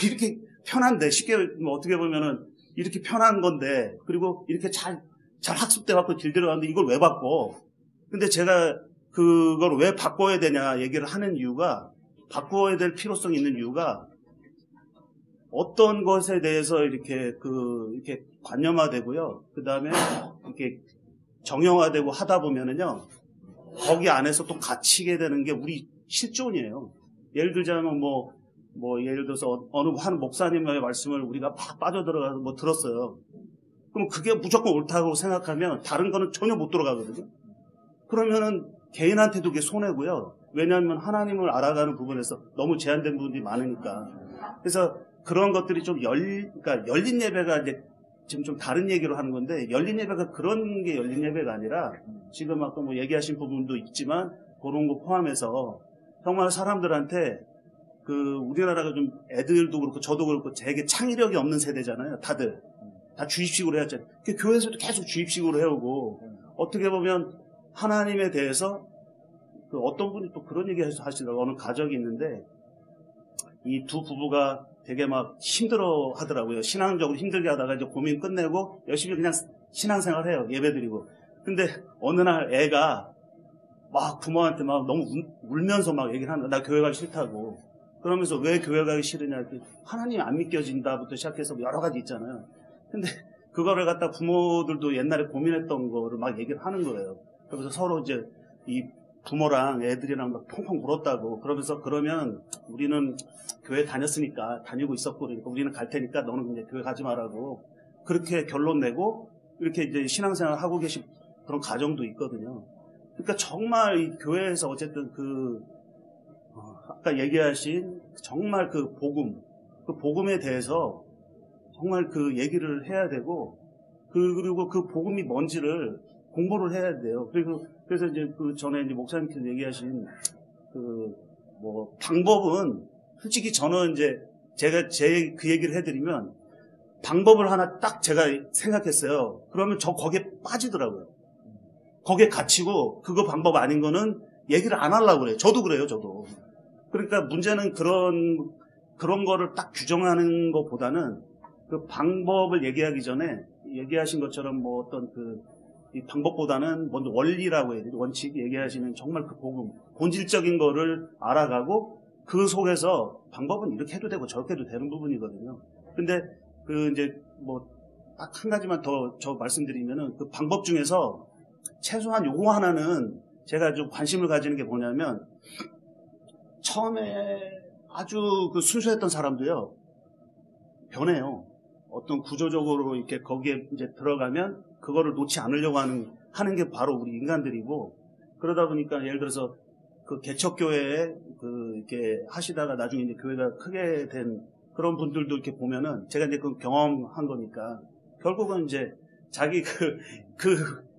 이렇게 편한데, 쉽게 어떻게 보면은 이렇게 편한 건데, 그리고 이렇게 잘 학습돼갖고 길들여가는데 이걸 왜 바꿔? 근데 제가 그걸 왜 바꿔야 되냐 얘기를 하는 이유가, 바꿔야 될 필요성이 있는 이유가, 어떤 것에 대해서 이렇게 관념화되고요. 그 다음에 이렇게 정형화되고 하다 보면은요, 거기 안에서 또 갇히게 되는 게 우리 실존이에요. 예를 들자면 예를 들어서 어느 한 목사님의 말씀을 우리가 막 빠져들어가서 들었어요. 그럼 그게 무조건 옳다고 생각하면 다른 거는 전혀 못 들어가거든요. 그러면은 개인한테도 그게 손해고요. 왜냐하면 하나님을 알아가는 부분에서 너무 제한된 부분이 많으니까. 그래서 그런 것들이 좀 그러니까 열린 예배가 이제 지금 좀 다른 얘기로 하는 건데, 열린 예배가 그런 게 열린 예배가 아니라, 지금 아까 얘기하신 부분도 있지만, 그런 거 포함해서, 정말 사람들한테, 우리나라가 좀 애들도 그렇고, 저도 그렇고, 되게 창의력이 없는 세대잖아요, 다들. 다 주입식으로 해왔잖아요. 교회에서도 계속 주입식으로 해오고, 어떻게 보면, 하나님에 대해서, 어떤 분이 또 그런 얘기 하시더라고요. 어느 가족이 있는데, 이 두 부부가 되게 막 힘들어 하더라고요. 신앙적으로 힘들게 하다가 이제 고민 끝내고 열심히 그냥 신앙생활 해요. 예배 드리고. 근데 어느 날 애가 막 부모한테 막 너무 울면서 막 얘기를 하는 거야. 나 교회 가기 싫다고. 그러면서 왜 교회 가기 싫으냐. 하나님이 안 믿겨진다부터 시작해서 여러 가지 있잖아요. 근데 그거를 갖다 부모들도 옛날에 고민했던 거를 막 얘기를 하는 거예요. 그러면서 서로 이제 이 부모랑 애들이랑 막 펑펑 울었다고. 그러면서 그러면 우리는 교회 다녔으니까, 다니고 있었고, 그러니까 우리는 갈 테니까 너는 이제 교회 가지 말라고. 그렇게 결론 내고, 이렇게 이제 신앙생활 하고 계신 그런 가정도 있거든요. 그러니까 정말 이 교회에서 어쨌든 아까 얘기하신 정말 그 복음에 대해서 정말 그 얘기를 해야 되고, 그리고 그 복음이 뭔지를 공부를 해야 돼요. 그래서 이제 전에 이제 목사님께서 얘기하신 방법은, 솔직히 저는 이제 제가 그 얘기를 해드리면, 방법을 하나 딱 제가 생각했어요. 그러면 거기에 빠지더라고요. 거기에 갇히고, 그거 방법 아닌 거는 얘기를 안 하려고 그래요. 저도 그래요, 저도. 그러니까 문제는 그런 거를 딱 규정하는 것보다는, 그 방법을 얘기하기 전에, 얘기하신 것처럼 어떤 이 방법보다는 먼저 원리라고 해야 되죠. 원칙 얘기하시는 정말 그 복음, 본질적인 거를 알아가고, 그 속에서 방법은 이렇게 해도 되고 저렇게 해도 되는 부분이거든요. 근데 이제 딱 한 가지만 더 말씀드리면은, 그 방법 중에서 최소한 요거 하나는 제가 좀 관심을 가지는 게 뭐냐면, 처음에 아주 순수했던 사람도요, 변해요. 어떤 구조적으로 이렇게 거기에 이제 들어가면 그거를 놓지 않으려고 하는 게 바로 우리 인간들이고, 그러다 보니까 예를 들어서 개척교회에 이렇게 하시다가 나중에 이제 교회가 크게 된 그런 분들도 이렇게 보면은, 제가 이제 경험한 거니까, 결국은 이제 자기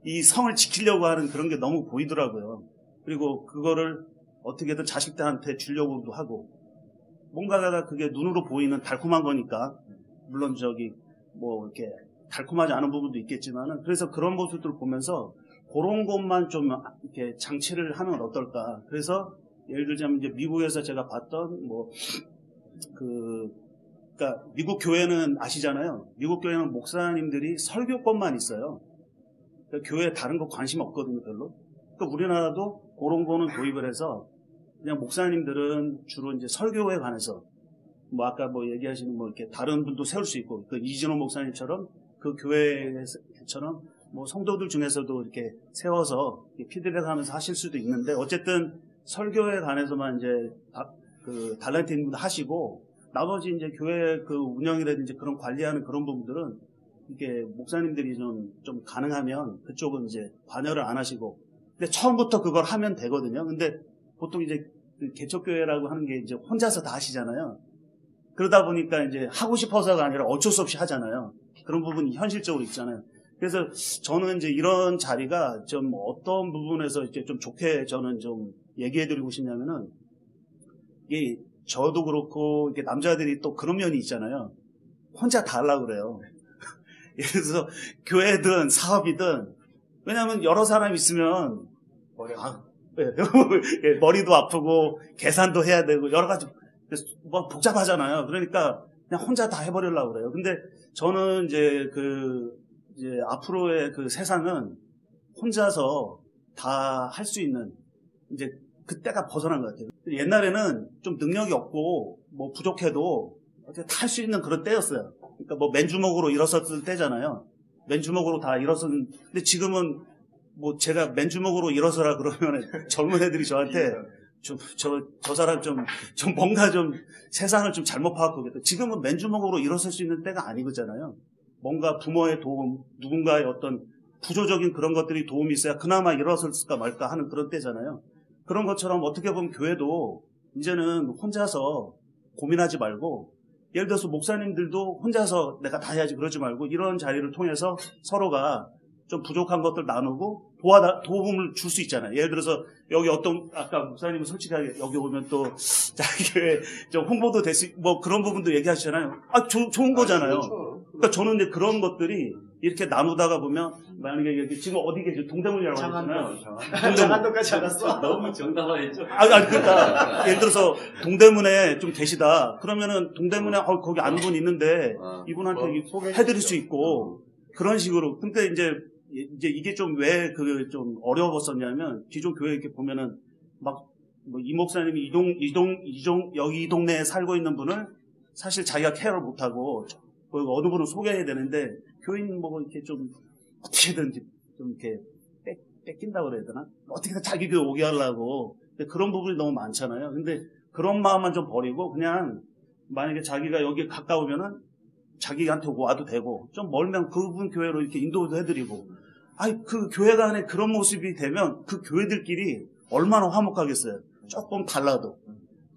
이 성을 지키려고 하는 그런 게 너무 보이더라고요. 그리고 그거를 어떻게든 자식들한테 주려고도 하고, 뭔가가 그게 눈으로 보이는 달콤한 거니까, 물론 이렇게 달콤하지 않은 부분도 있겠지만은, 그래서 그런 모습들을 보면서 그런 것만 좀 이렇게 장치를 하면 어떨까. 그래서 예를 들자면 이제 미국에서 제가 봤던 그러니까 미국 교회는 아시잖아요. 미국 교회는 목사님들이 설교권만 있어요. 그러니까 교회에 다른 거 관심 없거든요, 별로. 그러니까 우리나라도 그런 거는 도입을 해서, 그냥 목사님들은 주로 이제 설교에 관해서, 아까 얘기하시는 이렇게 다른 분도 세울 수 있고, 이진호 목사님처럼 그 교회처럼 성도들 중에서도 이렇게 세워서 피드백 하면서 하실 수도 있는데, 어쨌든 설교에 관해서만 이제 달란트님도 하시고, 나머지 이제 교회 운영이라든지 그런 관리하는 그런 부분들은 이게 목사님들이 좀 가능하면 그쪽은 이제 관여를 안 하시고, 근데 처음부터 그걸 하면 되거든요. 근데 보통 이제 개척교회라고 하는 게 이제 혼자서 다 하시잖아요. 그러다 보니까 이제 하고 싶어서가 아니라 어쩔 수 없이 하잖아요. 그런 부분이 현실적으로 있잖아요. 그래서 저는 이제 이런 자리가 좀 어떤 부분에서 이제 좀 좋게 저는 좀 얘기해드리고 싶냐면은, 이게 저도 그렇고 이렇게 남자들이 또 그런 면이 있잖아요. 혼자 다 하려고 그래요. 예를 들어서 교회든 사업이든, 왜냐하면 여러 사람 있으면 머리도 아프고 계산도 해야 되고 여러 가지 복잡하잖아요. 그러니까 그냥 혼자 다 해버리려고 그래요. 근데 저는 이제 앞으로의 그 세상은 혼자서 다 할 수 있는 이제 그때가 벗어난 것 같아요. 옛날에는 좀 능력이 없고 뭐 부족해도 다 할 수 있는 그런 때였어요. 그러니까 뭐 맨주먹으로 일어섰을 때잖아요. 맨주먹으로 다 일어선. 근데 지금은 뭐 제가 맨주먹으로 일어서라 그러면 젊은 애들이 저한테 저 사람 좀 뭔가 좀 세상을 좀 잘못 파악하고 그랬다. 지금은 맨주먹으로 일어설 수 있는 때가 아니거든요. 뭔가 부모의 도움, 누군가의 어떤 부조적인 그런 것들이 도움이 있어야 그나마 일어설까 말까 하는 그런 때잖아요. 그런 것처럼 어떻게 보면 교회도 이제는 혼자서 고민하지 말고, 예를 들어서 목사님들도 혼자서 내가 다 해야지 그러지 말고 이런 자리를 통해서 서로가 좀 부족한 것들 나누고 도움을 줄 수 있잖아요. 예를 들어서 여기 아까 목사님은 솔직하게 여기 오면 또 자기 교회 좀 홍보도 될 수, 뭐 그런 부분도 얘기하시잖아요. 좋은 거잖아요. 그렇죠. 그러니까 저는 이제 그런 것들이 이렇게 나누다가 보면, 만약에 여기 지금 어디 계세요? 동대문이라고 하잖아요. 장안도까지 알았어. 너무 정당화했죠. 그러니까 예를 들어서 동대문에 좀 계시다. 그러면은 동대문에 거기 아는 분 있는데 이분한테 해드릴 수 있고 그런 식으로. 근데 이제 이게 좀 왜 좀 어려웠었냐면, 기존 교회 이렇게 보면은 막 뭐 이 목사님이 여기 이 동네에 살고 있는 분을 사실 자기가 케어를 못하고 어느 분을 소개해야 되는데, 교인 뭐 이렇게 좀 어떻게든지 좀 이렇게 뺏긴다고 그래야 되나? 어떻게든 자기 교회 오게 하려고. 근데 그런 부분이 너무 많잖아요. 근데 그런 마음만 좀 버리고 그냥 만약에 자기가 여기 가까우면은 자기한테 와도 되고, 좀 멀면 그분 교회로 이렇게 인도도 해드리고. 그 교회가 안에 그런 모습이 되면 그 교회들끼리 얼마나 화목하겠어요. 조금 달라도.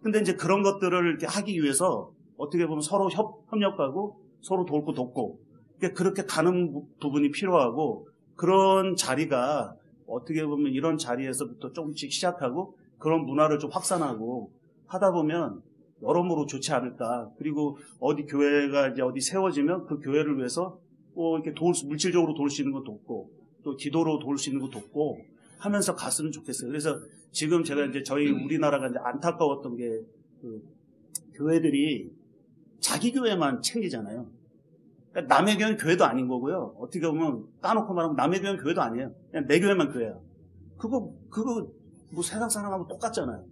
근데 이제 그런 것들을 이렇게 하기 위해서 어떻게 보면 서로 협력하고 서로 돕고 그렇게 가는 부분이 필요하고, 그런 자리가 어떻게 보면 이런 자리에서부터 조금씩 시작하고 그런 문화를 좀 확산하고 하다 보면 여러모로 좋지 않을까. 그리고 어디 교회가 이제 어디 세워지면 그 교회를 위해서 이렇게 물질적으로 도울 수 있는 것도 돕고, 또 기도로 도울 수 있는 것도 돕고 하면서 갔으면 좋겠어요. 그래서 지금 제가 이제 우리나라가 이제 안타까웠던 게, 교회들이 자기 교회만 챙기잖아요. 그러니까 남의 교회는 교회도 아닌 거고요. 어떻게 보면 까놓고 말하면 남의 교회는 교회도 아니에요. 그냥 내 교회만 교회야. 그거 뭐 세상 사람하고 똑같잖아요.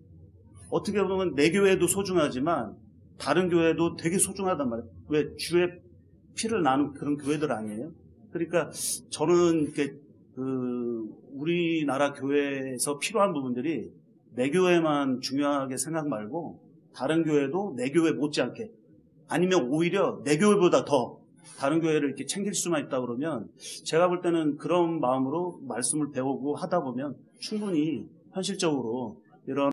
어떻게 보면 내 교회도 소중하지만 다른 교회도 되게 소중하단 말이에요. 왜? 주의 피를 나눈 그런 교회들 아니에요? 그러니까 저는 이렇게 우리나라 교회에서 필요한 부분들이 내 교회만 중요하게 생각 말고 다른 교회도 내 교회 못지않게, 아니면 오히려 내 교회보다 더 다른 교회를 이렇게 챙길 수만 있다 그러면, 제가 볼 때는 그런 마음으로 말씀을 배우고 하다 보면 충분히 현실적으로 이런